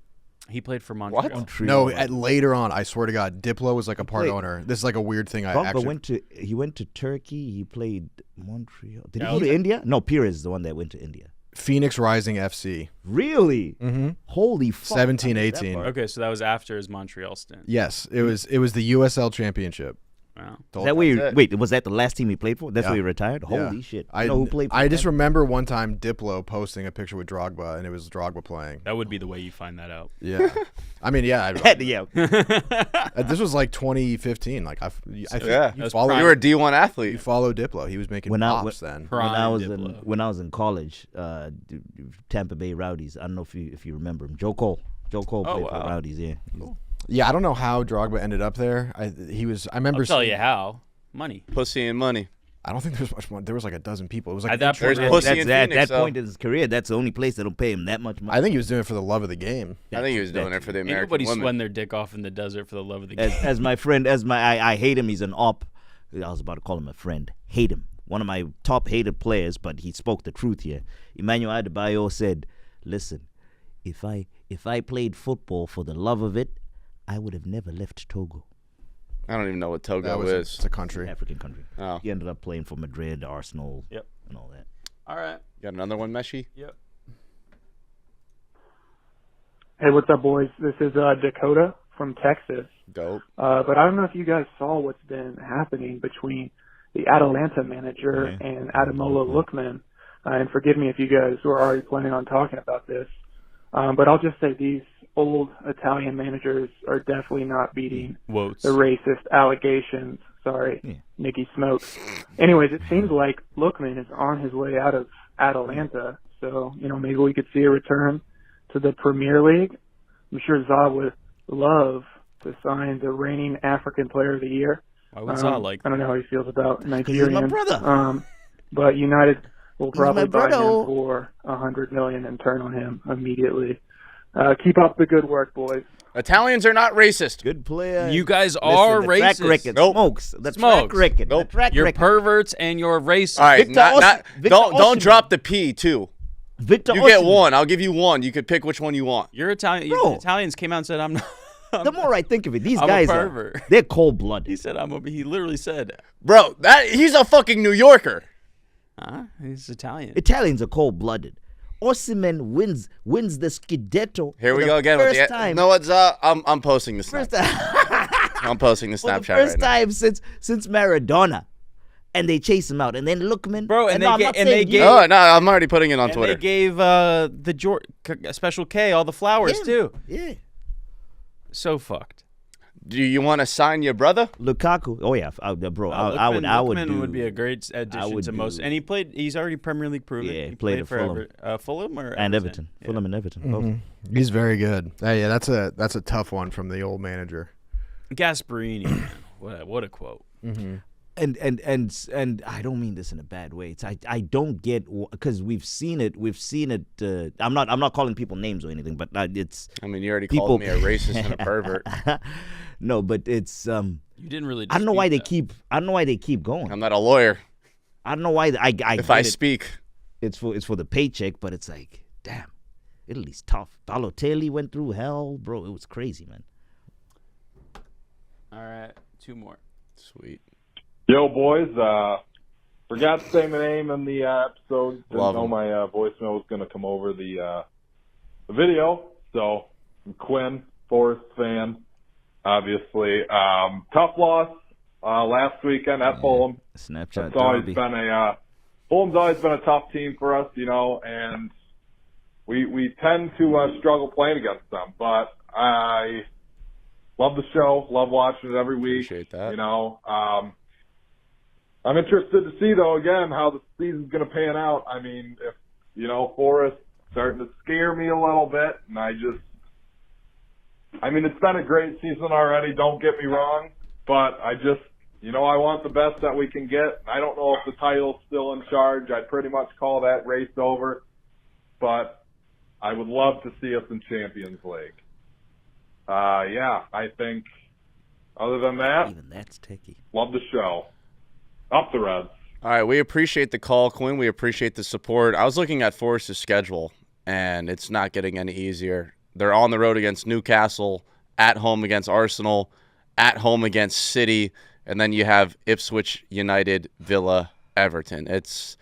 He played for Montreal. No, later on, I swear to God, Diplo was like a part played- owner. This is like a weird thing. I Drogba actually went to Turkey. He played Montreal. Did he Yeah, go to okay. India? No, Pires is the one that went to India. Phoenix Rising FC. Really? Mm-hmm. Holy fuck! 17, I missed that 18. part. Okay, so that was after his Montreal stint. Yes, it was the USL Championship. Wow. Is that where That's it. wait, was that the last team he played for? That's Yeah. where he retired? Yeah. Holy shit. You know who played for I just him? remember one time Diplo posting a picture with Drogba, and it was Drogba playing. That would be the way you find that out. Yeah. I mean, yeah. Yeah. This was like 2015. Like, I think Yeah. you That's follow, You were a D1 you athlete. follow Diplo. He was making When I- pops then. When I was Diplo. when I was in college, Tampa Bay Rowdies. I don't know if you remember him. Joe Cole played for wow. Rowdies. Yeah. Yeah, I don't know how Drogba ended up there. I remember. I'll tell you how. Money. Pussy and money. I don't think there was much more. There was like a dozen people. It was like At that There's point, pussy That's in at Phoenix, that though. point in his career. That's the only place that'll pay him that much money. I think he was doing it for the love of the game. I think he was doing it for the Ain't American nobody women. sweating their dick off in the desert for the love of the game. as my friend, I hate him. He's an op. I was about to call him a friend. Hate him. One of my top hated players, but he spoke the truth here. Emmanuel Adebayo said, "Listen, if I played football for the love of it, I would have never left Togo." I don't even know what Togo That was is. it's a country. African country. Oh. He ended up playing for Madrid, Arsenal, Yep. and all that. All right. Got another one, Meshi? Yep. Hey, what's up, boys? This is Dakota from Texas. Dope. But I don't know if you guys saw what's been happening between the Atalanta manager and Ademola Lookman. And forgive me if you guys were already planning on talking about this. But I'll just say these old Italian managers are definitely not beating Woats. the racist allegations. Sorry, Yeah. Nicky Smokes. Anyways, it seems like Lookman is on his way out of Atalanta. So, maybe we could see a return to the Premier League. I'm sure Za would love to sign the reigning African Player of the Year. Why would Saw like I don't know how he feels about he's my Nigerians. brother. But United will He's my probably buy brother. him for $100 million and turn on him immediately. Keep up the good work, boys. Italians are not racist. Good player. You guys Listen, are the racist. Track record. Nope. Smokes. The Smokes. track record. Nope. The track You're record. perverts and you're racist. All right, Victor Osimhen- don't Osimhen. drop the P too. Victor You get Osimhen. one. I'll give you one. You could pick which one you want. You're Italian. Bro. The Italians came out and said, I'm not. The more I think of it, these I'm a guys pervert. they're cold-blooded. He said, he literally said, Bro, he's a fucking New Yorker. huh? He's Italian. Italians are cold-blooded. Osimhen wins the Scudetto. Here for we the go again First with the time. No, what's I'm posting the First snap. time. I'm posting the For the Snapchat first right now. time since Maradona, and they chase him out, and then Lookman. Bro, and no, I'm they not ga- and they saying you. gave- Oh, no, I'm already putting it on And Twitter. they gave Special K all the flowers, Yeah. too. Yeah. So fucked. Do you want to sign your brother? Lukaku. Oh yeah, bro. I would Lookman do. would be a great addition would to most. do- And he's already Premier League proven. Yeah, he played at for Fulham. Fulham or and Everton. Yeah. Fulham and Everton. both. He's very good. Yeah, that's a tough one from the old manager. Gasparini, man. What a quote. And I don't mean this in a bad way. It's I don't get because we've seen it. I'm not calling people names or anything, but it's I mean, you already People- called me a racist and a pervert. no, but it's You didn't really. I don't know why they dispute keep going. I'm not a lawyer. I don't know why I If I get it. speak, It's for the paycheck, but it's like damn, Italy's tough. Balotelli went through hell, bro. It was crazy, man. that. All right, two more. sweet. Yo, boys. Forgot to say my name in the episode. Didn't Love know 'em. my voicemail was going to come over the video. So, I'm Quinn, Forest fan, obviously. Tough loss last weekend at Fulham. Snapchat It's always derby. been Fulham's always been a tough team for us, and we tend to struggle playing against them. But I love the show, love watching it every week. Appreciate that. I'm interested to see, though, again, how the season's going to pan out. I mean, if, Forest starting to scare me a little bit, and it's been a great season already, don't get me wrong, but I want the best that we can get. I don't know if the title's still in charge. I'd pretty much call that race over, but I would love to see us in Champions League. I think other than that, Even that's techie. love the show. Up the Reds. All right, we appreciate the call, Quinn. We appreciate the support. I was looking at Forest's schedule, and it's not getting any easier. They're on the road against Newcastle, at home against Arsenal, at home against City, and then you have Ipswich, United, Villa, Everton. It's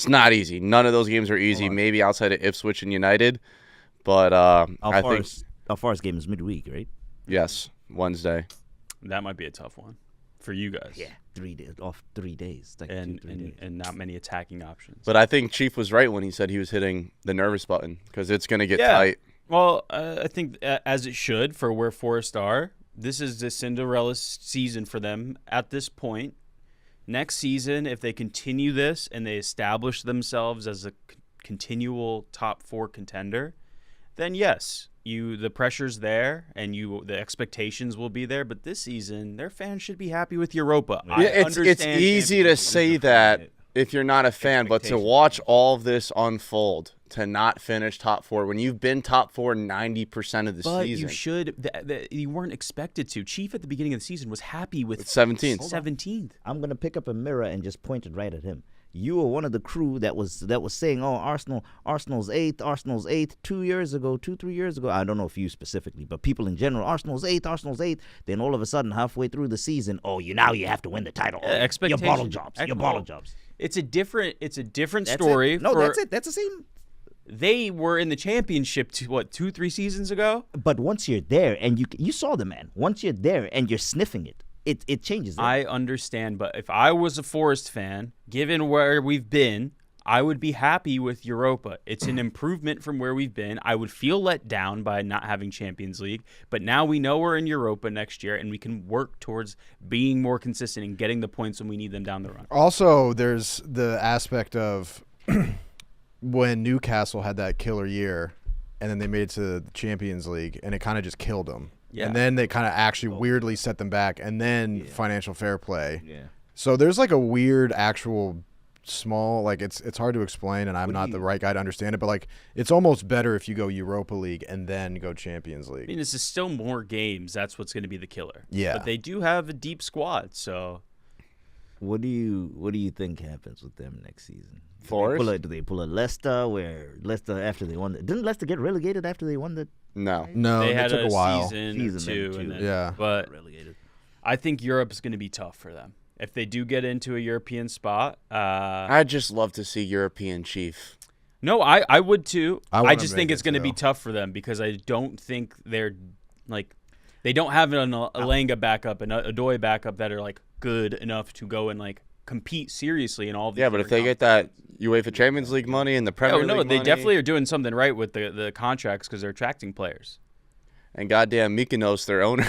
not easy. None of those games are easy, maybe outside of Ipswich and United. But I think, Our Forest game is midweek, right? yes, Wednesday. That might be a tough one. for you guys. Yeah, 3 days off, 3 days, like And 2-3 days. and not many attacking options. But I think Chief was right when he said he was hitting the nervous button because it's going to get Yeah. tight. Well, I think as it should for where Forest are. This is the Cinderella season for them at this point. Next season, if they continue this and they establish themselves as a continual top 4 contender, then yes, the pressure's there and the expectations will be there. But this season, their fans should be happy with Europa. Yeah, it's easy to say that if you're not a fan, but to watch all of this unfold, to not finish top 4 when you've been top 4 90% of the But season. you should. You weren't expected to. Chief at the beginning of the season was happy with 17th. 17th. I'm gonna pick up a mirror and just point it right at him. You were one of the crew that was saying, "Oh, Arsenal's 8th 2 years ago, 3 years ago." I don't know if you specifically, but people in general, Arsenal's 8th. Then all of a sudden, halfway through the season, you have to win the title. Your Expectation. bottle jobs. Your bottle jobs. It's a different That's story. it. No, that's it. That's the same. They were in the championship 2-3 seasons ago. But once you're there and you saw the man, once you're there and you're sniffing it, it changes. I understand, but if I was a Forest fan, given where we've been, I would be happy with Europa. It's an improvement from where we've been. I would feel let down by not having Champions League, but now we know we're in Europa next year, and we can work towards being more consistent and getting the points when we need them down the run. Also, there's the aspect of when Newcastle had that killer year, and then they made it to the Champions League, and it kind of just killed them. Yeah. And then they kind of actually weirdly set them back, and then financial fair play. Yeah. So there's like a weird actual small, like it's hard to explain, and I'm not the right guy to understand it, but like it's almost better if you go Europa League and then go Champions League. I mean, this is still more games. That's what's going to be the killer. Yeah. But they do have a deep squad, so What do you think happens with them next season? Forest? Do they pull a Leicester where Leicester after they won? Didn't Leicester get relegated after they won the? No. No, they it had took a while. season or two, and then, Yeah. But Relegated. I think Europe's going to be tough for them. If they do get into a European spot, I'd just love to see European Chief. no, I would too. I I, wanna just make think it it's going to be too. tough for them because I don't think they're like they don't have an Elanga backup and a Odoi backup that are like good enough to go and like compete seriously in all of these. Yeah, but if they get that UEFA Champions League money and the Premier League they money, definitely are doing something right with the contracts because they're attracting players. and goddamn Mykonos, their owner,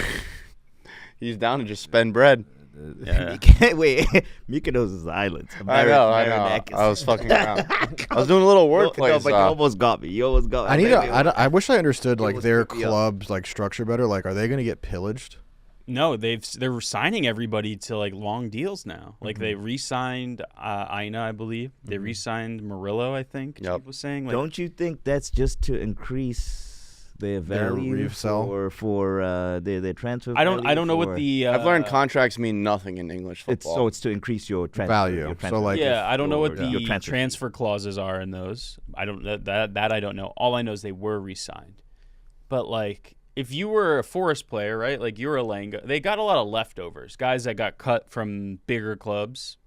he's down to just spend bread. Yeah. Wait, Mykonos is the island. I know. I was fucking around. I was doing a little wordplay. No, but you almost got me. You almost got me. I wish I understood like was their trippy up. club's like structure better. Like, are they going to get pillaged? No, they're signing everybody to like long deals now. Like they re-signed Aina, I believe. They re-signed Murillo, I think. Yep. Chief was saying. Like, Don't you think that's just to increase their value resale? for their transfer? I don't know what for- the I've learned contracts mean nothing in English It's football. it's to increase your transfer Value. Your So, transfer like, value. I don't know what Your the transfer transfer clauses are in those. I don't that I don't know. All I know is they were re-signed. But like if you were a Forest player, right? Like you were a Elanga, they got a lot of leftovers, guys that got cut from bigger clubs.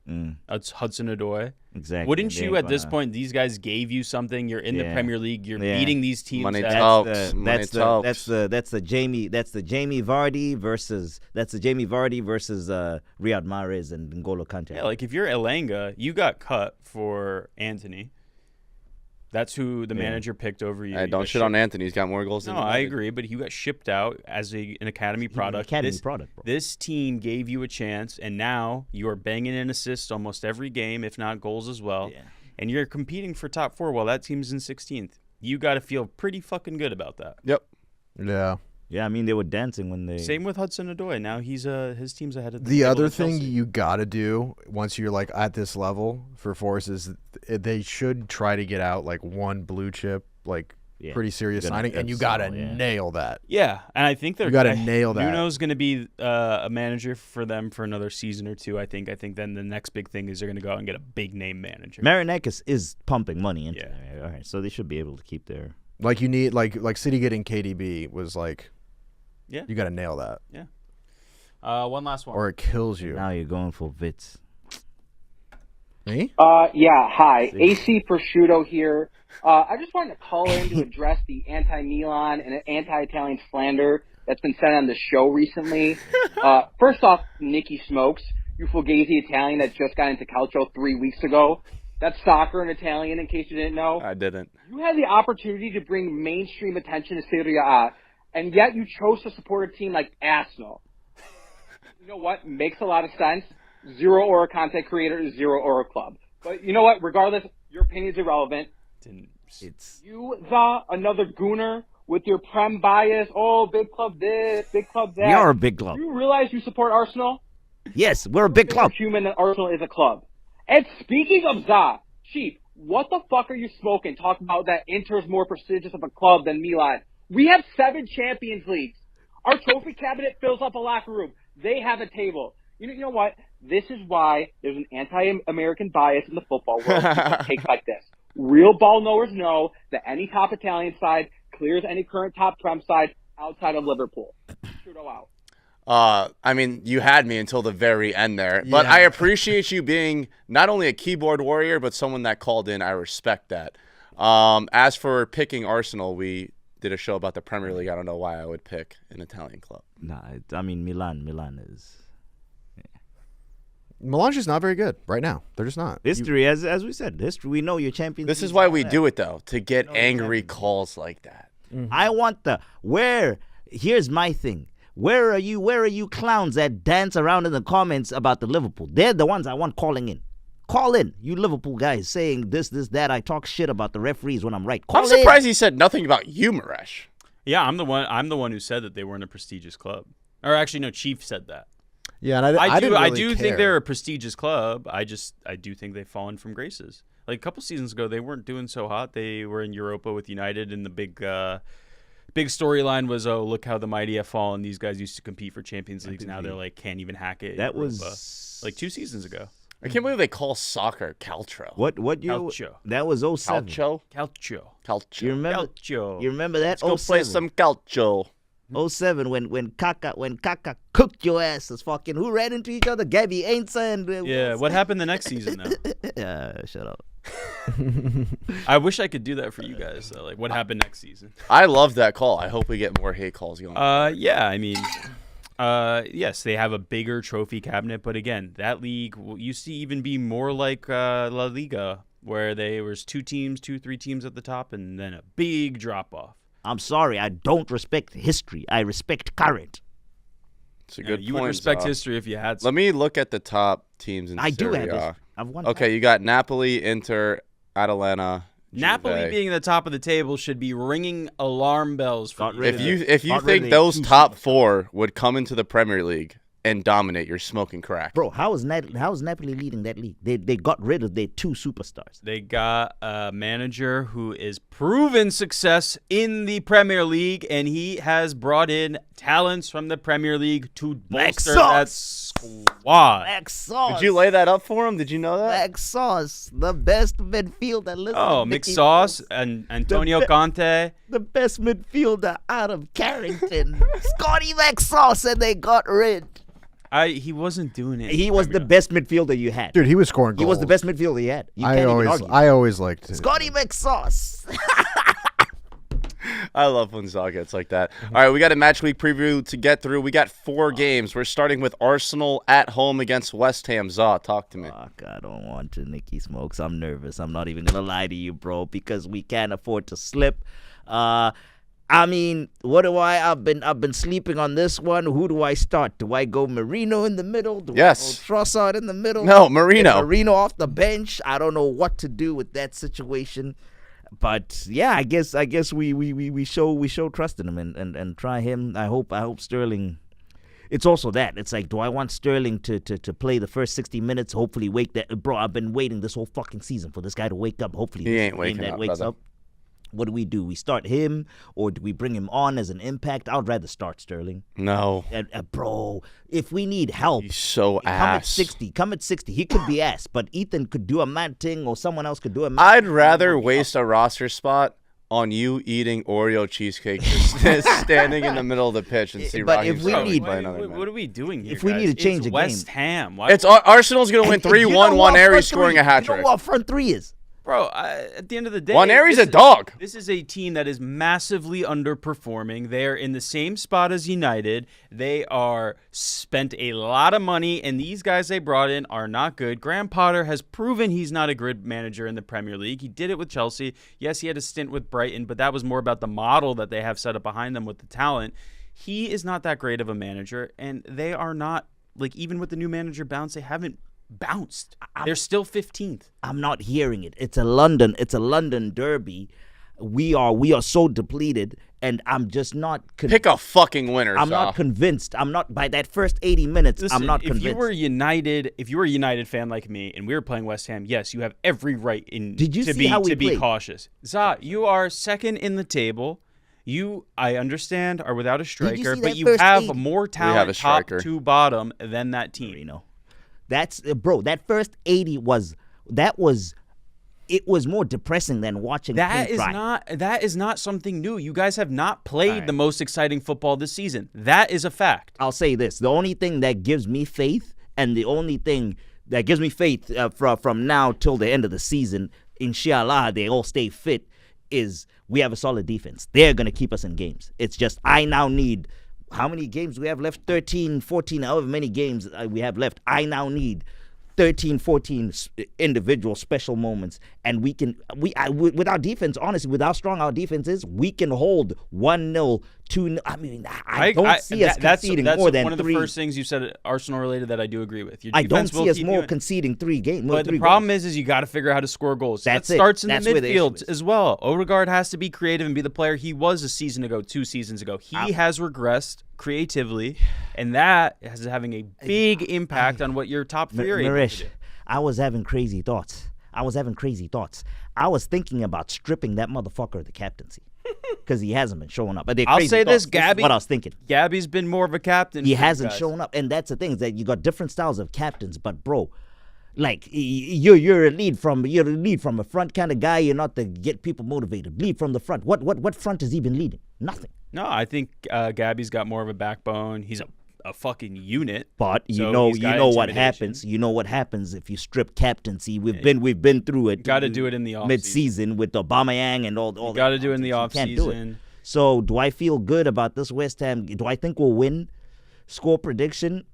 That's Hudson Odoi. Exactly. Wouldn't They you ain't at this gonna- point? These guys gave you something. You're in the Yeah. Premier League. You're Yeah. beating these teams. Money that- talks. That's Money the talks. that's the Jamie Vardy versus Riyad Mahrez and N'Golo Kante. Yeah, like if you're Elanga, you got cut for Anthony. That's who the manager picked over you. Hey, You don't got shit on shipped- Anthony. He's got more goals than No, I United. agree, but he got shipped out as an academy product. Academy product, bro. This team gave you a chance, and now you are banging in assists almost every game, if not goals as well. Yeah. And you're competing for top 4 while that team's in 16th. You got to feel pretty fucking good about that. Yep. Yeah. Yeah, I mean they were dancing when they. Same with Hudson Odoi. Now he's his team's ahead of The table other with thing Chelsea. you got to do once you're like at this level for Force is they should try to get out like one blue chip, like Yeah. pretty serious Gonna- signing, and you that's got to all, yeah. nail that. Yeah, and I think they're You gotta nail that. Nuno's going to be a manager for them for another season or two. I think then the next big thing is they're going to go out and get a big name manager. Marinakis is pumping money into Yeah. there. All right, so they should be able to keep their. Like you need like City getting KDB was like, Yeah. you got to nail that, One last one. or it kills you. Now you're going for Vitz. Me? Yeah, hi. AC Prosciutto here. I just wanted to call in to address the anti-Milan and anti-Italian slander that's been said on the show recently. First off, Nicky Smokes, you Fugazi Italian that just got into Calcio 3 weeks ago. That's soccer in Italian, in case you didn't know. I didn't. You had the opportunity to bring mainstream attention to Serie A, and yet you chose to support a team like Arsenal. You know what? Makes a lot of sense. Zero Aura content creator, Zero Aura club. But you know what? Regardless, your opinion's irrelevant. You, another gooner with your Prem bias. Oh, big club this, big club that. We are a big club. Do you realize you support Arsenal? Yes, we're a big club. Human that Arsenal is a club. And speaking of Chief, what the fuck are you smoking? Talking about that Inter's more prestigious of a club than Milan. We have 7 Champions Leagues. Our trophy cabinet fills up a locker room. They have a table. You know what? This is why there's an anti-American bias in the football world. Takes like this. Real ball knowers know that any top Italian side clears any current top Prem side outside of Liverpool. Trudeau out. I mean, you had me until the very end there, but I appreciate you being not only a keyboard warrior, but someone that called in. I respect that. As for picking Arsenal, we did a show about the Premier League. I don't know why I would pick an Italian club. Nah, I mean, Milan is... Milan's just not very good right now. They're just not. History, as we said, history. We know your champions. This is why we do it, though, to get angry calls like that. Mm-hmm. I want here's my thing. Where are you clowns that dance around in the comments about the Liverpool? They're the ones I want calling in. Call in, you Liverpool guys, saying this, that. I talk shit about the referees when I'm right. I'm surprised he said nothing about you, Maresh. Yeah, I'm the one who said that they weren't a prestigious club. Or actually, no, Chief said that. Yeah, and I do think they're a prestigious club. I do think they've fallen from graces. Like a couple seasons ago, they weren't doing so hot. They were in Europa with United, and the big storyline was, oh, look how the mighty have fallen. These guys used to compete for Champions Leagues. Now they're like can't even hack it. That Europa. was like 2 seasons ago. I can't believe they call soccer calcio. What year? Calcio. That was 07. Calcio. You remember? Calcio. You remember that? Let's go play some calcio. 07 when Kaka cooked your asses. Fucking who ran into each other? Gabby Ainsa and yeah. What happened the next season though? Shut up. I wish I could do that for you guys. Though. Like what happened next season? I love that call. I hope we get more hate calls going. Yeah. I mean, yes, they have a bigger trophy cabinet, but again, that league used to even be more like La Liga, where there was 2 teams, 2-3 teams at the top, and then a big drop off. I'm sorry, I don't respect history. I respect current. It's a good point. You would respect history if you had some. Let me look at the top teams in I Serie do A. have this. I've won. Okay, you got Napoli, Inter, Atalanta. Napoli Juve. being the top of the table should be ringing alarm bells for you. If you think those top 4 would come into the Premier League and dominate, you're smoking crack. Bro, how is Napoli leading that league? They got rid of their 2 superstars. They got a manager who is proven success in the Premier League, and he has brought in talents from the Premier League to bolster that squad. Black sauce. Did you lay that up for him? Did you know that? Black sauce, the best midfielder. Oh, mixed sauce and Antonio Conte. The best midfielder out of Carrington. Scotty McSauce, and they got rid. He wasn't doing it. He was the best midfielder you had. Dude, he was scoring goals. He was the best midfielder you had. You I can't even argue. always liked him. Scotty McSauce. I love when Zaw gets like that. All right, we got a Matchweek preview to get through. We got 4 games. We're starting with Arsenal at home against West Ham. Zaw, talk to me. Fuck, I don't want to, Nicky Smokes. I'm nervous. I'm not even going to lie to you, bro, because we can't afford to slip. I mean, what do I've been sleeping on this one. Who do I start? Do I go Marino in the middle? Do I go Trossard in the middle? No, Marino. Get Marino off the bench. I don't know what to do with that situation. But yeah, I guess we show trust in him and try him. I hope Sterling. It's also that. It's like, do I want Sterling to play the first 60 minutes? Hopefully wake that. Bro, I've been waiting this whole fucking season for this guy to wake up. Hopefully he ain't waking up, wakes brother. up. What do? We start him, or do we bring him on as an impact? I would rather start Sterling. No. Bro, if we need help. He's so ass. Come at 60. He could be ass, but Ethan could do a mad thing, or someone else could do a mad I'd rather waste a roster spot on you eating Oreo cheesecake, just standing in the middle of the pitch and see But Raheem if we Sterling need- play another minute. What are we doing here? If we guys? need to change It's the West game. Ham. Why? It's Arsenal's going to win And you 3-1. know what Waneri front scoring three- a hat You know trick. what front three is? Bro, at the end of the day, Waneri's this a dog. This is a team that is massively underperforming. They are in the same spot as United. They are spent a lot of money, and these guys they brought in are not good. Graham Potter has proven he's not a good manager in the Premier League. He did it with Chelsea. Yes, he had a stint with Brighton, but that was more about the model that they have set up behind them with the talent. He is not that great of a manager, and they are not, like, even with the new manager bounce, they haven't bounced. They're still 15th. I'm not hearing it. It's a London derby. We are so depleted, and I'm just not. Pick a fucking winner. I'm Saw. not convinced. I'm not by that first 80 minutes. Listen, I'm not if convinced. if you were a United fan like me and we were playing West Ham, yes, you have every right Did you to see be how we to be played? cautious. Za, you are second in the table. You, I understand, are without a striker, see but that you first have 80? more have a talent top striker. to bottom than that team. You know, that's bro. That first 80 was it was more depressing than watching. That paint dry. that is not something new. You guys have not played the most exciting football this season. That is a fact. I'll say this: the only thing that gives me faith, and the only thing that gives me faith from now till the end of the season, inshallah, they all stay fit, is we have a solid defense. They're going to keep us in games. It's just I now need, how many games we have left? 13, 14, however many games we have left. I now need 13, 14 individual special moments, and with our defense, honestly, with how strong our defense is, we can hold 1-0, 2-0. I mean, I don't see us conceding more than one of 3. the first things you said Arsenal related that I do agree with. Your I don't defense will see us keep more you- conceding 3 games. But the problem is you got to figure out how to score goals. That's that it. starts in That's the where the issue midfield is. as well. Odegaard has to be creative and be the player he was a season ago, 2 seasons ago. He has regressed creatively, and that is having a big impact on what your top 3 are able to Marish, do. I was having crazy thoughts. I was thinking about stripping that motherfucker of the captaincy because he hasn't been showing up. But they're I'll crazy say this, thoughts. Is Gabby. what I was thinking. Gabby's been more of a captain. He for you hasn't guys. shown up, and that's the thing is that you got different styles of captains. But bro, like you're a lead from a front kind of guy. You're not to get people motivated. Lead from the front. What front has he been leading? Nothing. No, I think Gabby's got more of a backbone. He's a fucking unit. But you So know he's got what intimidation. happens. You know what happens if you strip captaincy. We've been through it. Got to do it in the off mid-season with Aubameyang and all. Got to do it in the off Can't do it. season. So do I feel good about this West Ham? Do I think we'll win? Score prediction: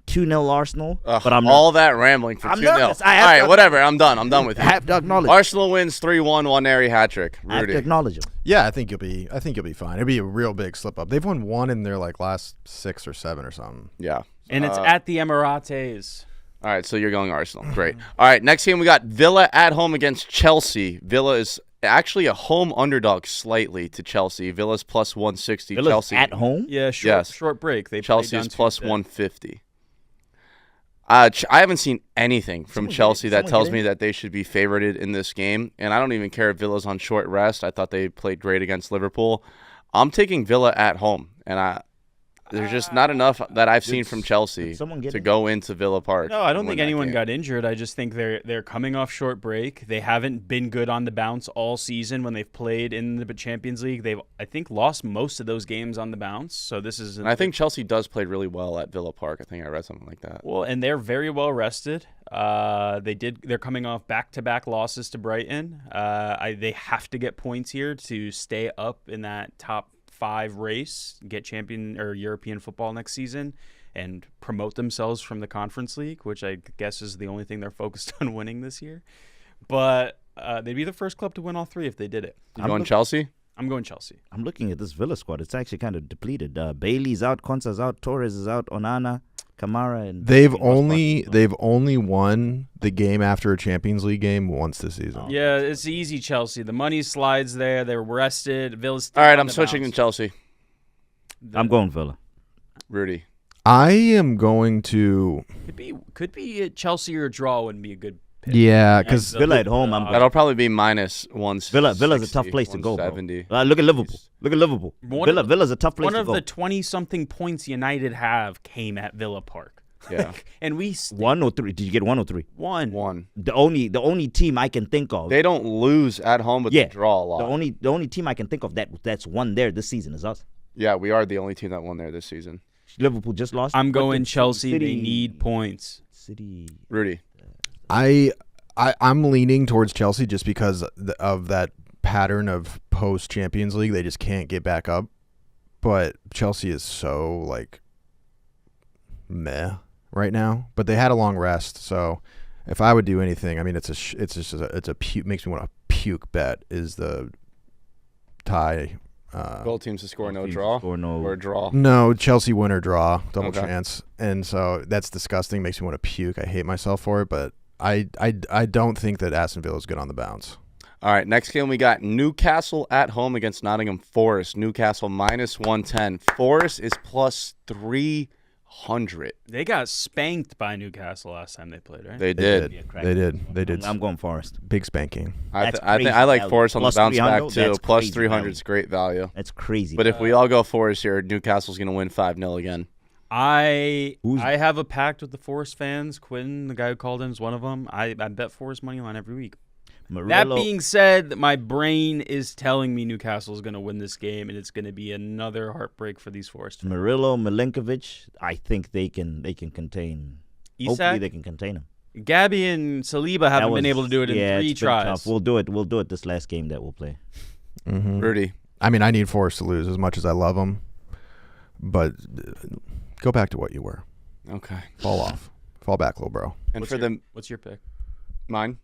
2-0 Arsenal. But I'm all not, that rambling for I'm 2-0. nervous. I All have right, to- whatever. I'm done. I'm done with I you. have to acknowledge. Arsenal wins 3-1. Waneri hat trick. I have to Rudy. acknowledge him. Yeah, I think you'll be fine. It'll be a real big slip up. They've won 1 in their like last 6 or 7 or something. Yeah. And it's at the Emirates. All right, so you're going Arsenal. Great. All right, next game we got Villa at home against Chelsea. Villa is actually a home underdog slightly to Chelsea. Villa's plus 160. Villa's Chelsea at home. Yeah, Yes. short break. They played Chelsea's down plus Tuesday. 150. I haven't seen anything from Chelsea that someone tells get me in. that they should be favorited in this game, and I don't even care if Villa's on short rest. I thought they played great against Liverpool. I'm taking Villa at home, and there's just not enough that I've seen from Chelsea someone get to in? go into Villa Park. No, I don't and think win that anyone game. got injured. I just think they're coming off short break. They haven't been good on the bounce all season when they've played in the Champions League. They've, I think, lost most of those games on the bounce. So this is. And I think Chelsea does play really well at Villa Park. I think I read something like that. Well, and they're very well rested. They're coming off back-to-back losses to Brighton. They have to get points here to stay up in that top 5 race, get champion or European football next season, and promote themselves from the Conference League, which I guess is the only thing they're focused on winning this year. But they'd be the first club to win all 3 if they did it. You going Chelsea? I'm going Chelsea. I'm looking at this Villa squad. It's actually kind of depleted. Bailey's out, Konsa's out, Torres is out, Onana, Kamara, and They've only won the game after a Champions League game once this season. Yeah, it's easy, Chelsea. The money slides there. They're rested. Villa's All right, on I'm the switching to bounce. Chelsea. I'm going Villa. Rudy. I am going to Could be a Chelsea or a draw wouldn't be a good pick. yeah, because Villa at home, I'm That'll probably be minus 160. Villa's a tough place to go, bro. 170. Look at Liverpool. Villa's a tough place One to of go. the 20-something points United have came at Villa Park. Yeah. And we 1 or 3. Did you get 1 or 3? One. The only team I can think of. They don't lose at home, but they draw a lot. The only team I can think of that's won there this season is us. Yeah, we are the only team that won there this season. Liverpool just lost. I'm going Chelsea. They need points. City. Rudy. I'm leaning towards Chelsea just because of that pattern of post Champions League. They just can't get back up. But Chelsea is so like meh right now. But they had a long rest, so if I would do anything, I mean, it's a puke, makes me want to puke bet is the tie. Both teams to score no draw or draw. No, Chelsea win or draw, double chance, and so that's disgusting. Makes me want to puke. I hate myself for it, but I don't think that Aston Villa is good on the bounce. All right, next game we got Newcastle at home against Nottingham Forest. Newcastle -110. Forest is +300. They got spanked by Newcastle last time they played, right? They did. I'm going Forest. Big spanking. I think I like Forest on the bounce back too. +300 is great value. That's crazy. But if we all go Forest here, Newcastle's going to win 5-0 again. I have a pact with the Forest fans. Quinn, the guy who called in, is one of them. I bet Forest money line every week. That being said, my brain is telling me Newcastle is going to win this game, and it's going to be another heartbreak for these Forest fans. Murillo, Milinkovic, I think they can contain. Isak? Hopefully they can contain him. Gabby and Saliba haven't been able to do it in 3 tries. Tough. We'll do it this last game that we'll play. Mm-hmm. Rudy. I mean, I need Forest to lose as much as I love them, but go back to what you were. Okay. Fall off. Fall back, little bro. And what's your pick? Mine?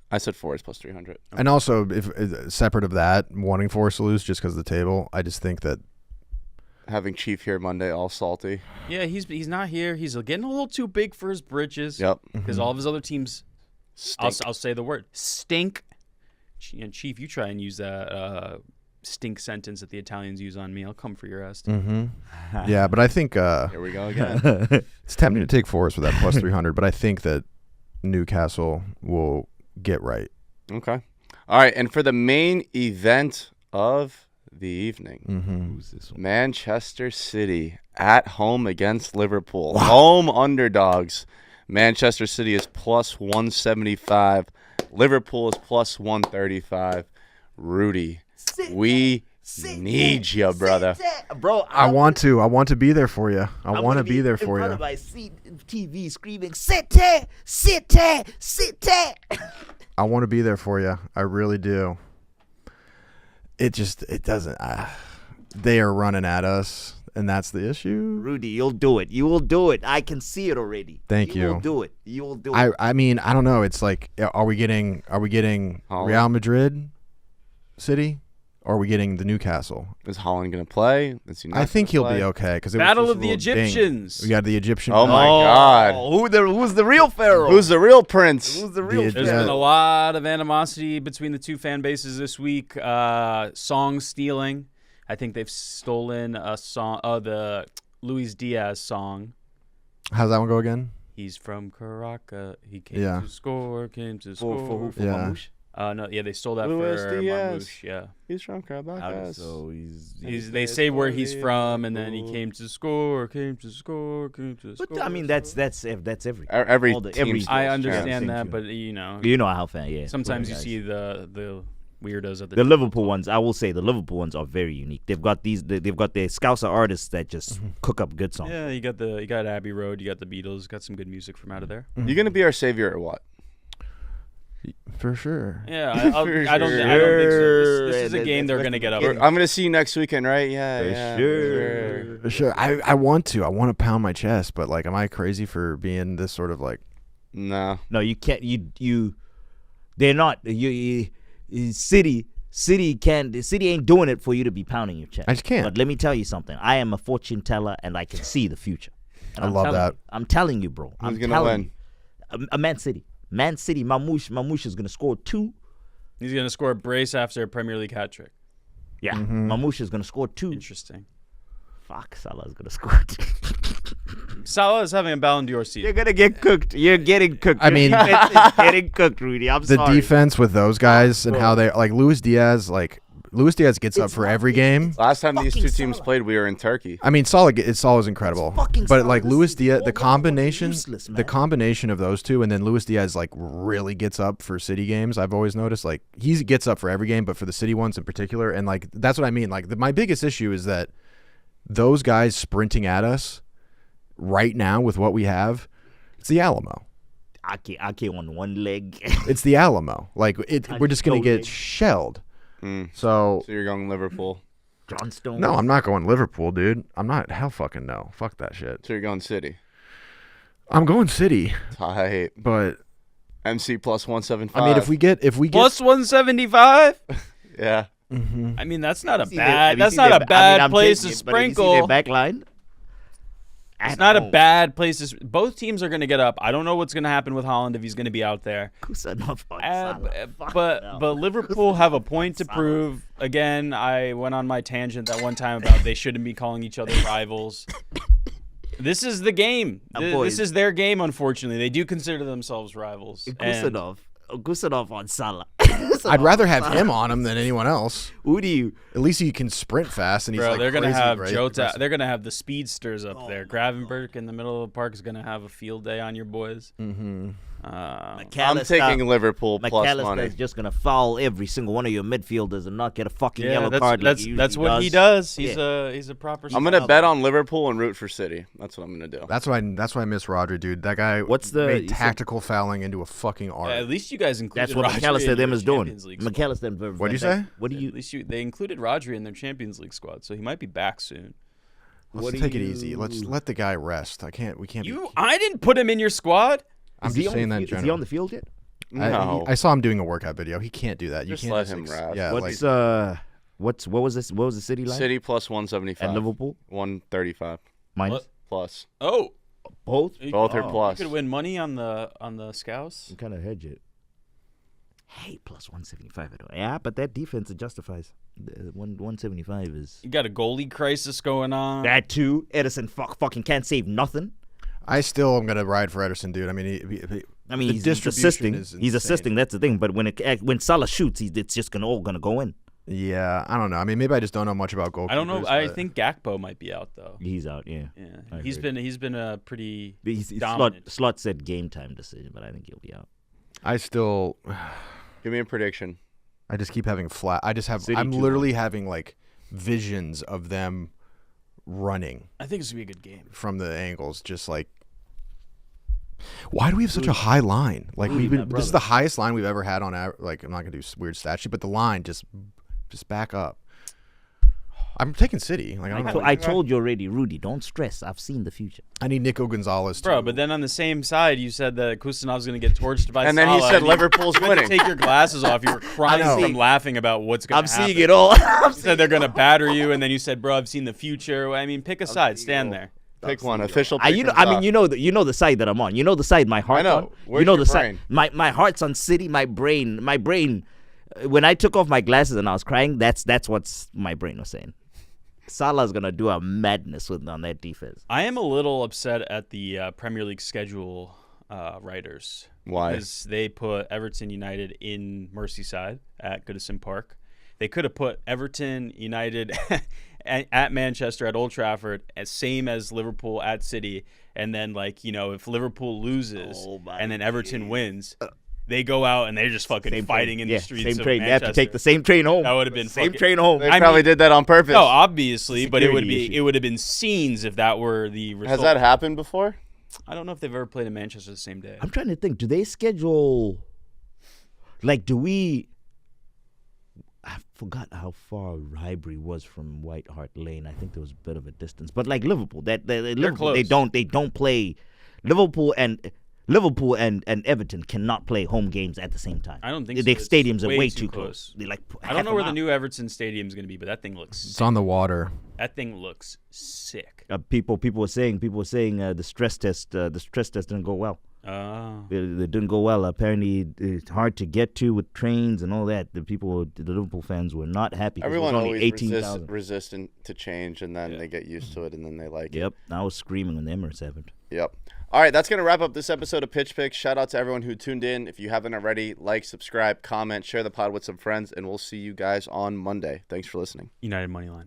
I said Forest +300. Okay. And also, if separate of that, wanting Forest to lose just because of the table, I just think that having Chief here Monday, all salty. Yeah, he's not here. He's getting a little too big for his britches. Yep. Because all of his other teams, Stink. I'll say the word, stink. And Chief, you try and use that stink sentence that the Italians use on me. I'll come for your ass. Yeah, but I think here we go again. It's tempting to take Forest with that +300, but I think that Newcastle will get right. Okay. All right, and for the main event of the evening, Who's this one? Manchester City at home against Liverpool. Wow. Home underdogs. Manchester City is +175. Liverpool is +135. Rudy, we need you, brother. Bro, I want to be there for you. I want to be there for in front you. of my TV screaming, City, City, City. I want to be there for you. I really do. It doesn't. They are running at us, and that's the issue. Rudy, you'll do it. You will do it. I can see it already. Thank you. You will do it. You will do it. I mean, I don't know. It's like, are we getting Real Madrid, City? Or are we getting the Newcastle? Is Holland going to play? Is he not I think he'll play? be okay. Battle of the Egyptians. We got the Egyptian. Oh, my God. Who's the real pharaoh? Who's the real prince? Who's the real There's been a lot of animosity between the two fan bases this week. Song stealing. I think they've stolen a song, the Luis Diaz song. How's that one go again? He's from Caracas. He came to score, For Mamouche? No, they stole that Luis for Diaz. Marmouche, yeah. He's from Caracas. So They say where he's from, and then he came to score. But I mean, that's every Every I understand that, but you know how fan. Yeah. sometimes you see the weirdos at the Liverpool ones. I will say the Liverpool ones are very unique. They've got their Scouser artists that just cook up good songs. Yeah, you got Abbey Road, you got the Beatles, got some good music from out of there. You gonna be our savior or what? For sure. Yeah, I don't think so. This is a game they're gonna get up. I'm gonna see you next weekend, right? Yeah, For sure. I want to pound my chest, but like, am I crazy for being this sort of like? No, you can't. They're not. City ain't doing it for you to be pounding your chest. I just can't. But let me tell you something. I am a fortune teller, and I can see the future. And I love that. I'm telling you, bro. Who's gonna win? A Man City. Man City. Mamouche is gonna score 2. He's gonna score a brace after a Premier League hat trick. Yeah, Mamouche is gonna score 2. Interesting. Fuck, Salah's gonna score 2. Salah is having a Ballon d'Or season. You're gonna get cooked. You're getting cooked. I mean, it's getting cooked, Rudy. I'm the sorry. defense with those guys and how they like Luis Diaz, like Luis Diaz gets up for every game. Last time these two Fucking teams Salah. played, we were in Turkey. I mean, Salah is incredible, fucking but Salah. like This Luis is Diaz, the fucking combination, useless, the man. combination of those two, and then Luis Diaz like really gets up for City games. I've always noticed like he gets up for every game, but for the City ones in particular, and like that's what I mean. Like my biggest issue is that those guys sprinting at us right now with what we have, it's the Alamo. Ake on one leg. It's the Alamo. Like we're just gonna no get leg. shelled. So So you're going Liverpool. Johnstone. no, I'm not going Liverpool, dude. I'm not. Hell, fucking no. Fuck that shit. So you're going City. I'm going City, Tight. but MC plus 175. I mean, if we get Plus 175. Yeah. I mean, that's not a Have you bad. seen That's their- not a bad I'm place to taking it, but have you seen sprinkle. their back line? It's not a bad place to. Both teams are going to get up. I don't know what's going to happen with Holland if he's going to be out there. But Liverpool have a point to prove. Again, I went on my tangent that one time about they shouldn't be calling each other rivals. This is the game. This is their game. Unfortunately, they do consider themselves rivals. And Gusanov on Salah. I'd rather have him on him than anyone else. Who do you? At least he can sprint fast, and he's bro, like they're gonna crazy, have right? Jota. They're gonna have the speedsters up there. Gravenberg in the middle of the park is gonna have a field day on your boys. Mm-hmm. I'm taking Liverpool plus money. McAllister's just gonna foul every single one of your midfielders and not get a fucking yellow that's, card. That's like that's usually what he does. He's Yeah. he's a proper. I'm gonna bet on Liverpool and root for City. That's what I'm gonna do. That's why I miss Rodri, dude. That guy made you said- tactical fouling into a fucking art. At least you guys included. That's what Rodri McAllister in them your is doing. Champions League squad. McAllister and What'd you say? What do you? At least they included Rodri in their Champions League squad, so he might be back soon. Let's take it easy. Let's let the guy rest. We can't. I didn't put him in your squad. I'm Is he just on saying the that in field? Is he general. on the field yet? No. I saw him doing a workout video. He can't do that. You Just can't let just him rest. Yeah, What was this? What was the City line? City plus 175. And Liverpool 135 minus plus. Oh, both. Both are plus. You could win money on the scouts. You kind of hedge it. Hey, plus 175. Yeah, but that defense it justifies. 175 is You got a goalie crisis going on. that too. Edison fucking can't save nothing. I still am gonna ride for Ederson, dude. I mean, I mean, the he's distribution assisting. is He's insane. assisting. That's the thing. But when Salah shoots, it's just all gonna go in. Yeah, I don't know. I mean, maybe I just don't know much about goalkeepers. I don't know. I but- think Gakpo might be out though. He's out. Yeah. Yeah, I he's heard. been a pretty He's dominant. Slot said game time decision, but I think he'll be out. I still. Give me a prediction. I just keep having flat. City I'm 2-1. literally having like visions of them running I think it's gonna be a good game. from the angles, just like. Why do we have such a high line? Like this is the highest line we've ever had on like I'm not gonna do weird stat sheet, but the line just back up. I'm taking City. Like I don't know. I told you already, Rudy. Don't stress. I've seen the future. I need Nico Gonzalez too. Bro, but then on the same side, you said that Kustanov's going to get torched by And then he Salah, said and Liverpool's you had to winning. Take your glasses off. You were crying from laughing about what's going to happen. I'm seeing it all. You said they're going to batter you, and then you said, bro, I've seen the future. I mean, pick a side. Stand there. Pick one. Official. You know the side that I'm on. You know the side my heart's I know. on. Where's you know your the brain? side. My heart's on City. My brain. When I took off my glasses and I was crying, that's what's my brain was saying. Salah's gonna do a madness on that defense. I am a little upset at the Premier League schedule writers. Why? Because they put Everton United in Merseyside at Goodison Park. They could have put Everton United at Manchester at Old Trafford, same as Liverpool at City, and then if Liverpool loses and then Everton wins, they go out and they're just fucking fighting in the streets Same of train. They Manchester. have to take the same train home. That would have been same fucking- train home. They probably did that on purpose. No, obviously, but it Security would have been scenes if that were the result. Has that happened before? I don't know if they've ever played in Manchester the same day. I'm trying to think. Do they schedule? Do we? I forgot how far Highbury was from White Hart Lane. I think there was a bit of a distance, but like Liverpool, Liverpool, they don't play. Liverpool and Everton cannot play home games at the same time. I don't think so. The It's stadiums are way way too too close. They I don't know where the new Everton Stadium is going to be, but that thing looks It's on the water. sick. People were saying the stress test didn't go well. Oh. It didn't go well. Apparently, it's hard to get to with trains and all that. The Liverpool fans were not happy. Everyone only always 18,000. resistant to change, and then they get used to it, and then they like it. Yep, I was screaming when the Emirates happened. Yep. All right, that's going to wrap up this episode of Pitch Picks. Shout out to everyone who tuned in. If you haven't already, like, subscribe, comment, share the pod with some friends, and we'll see you guys on Monday. Thanks for listening. United Moneyline.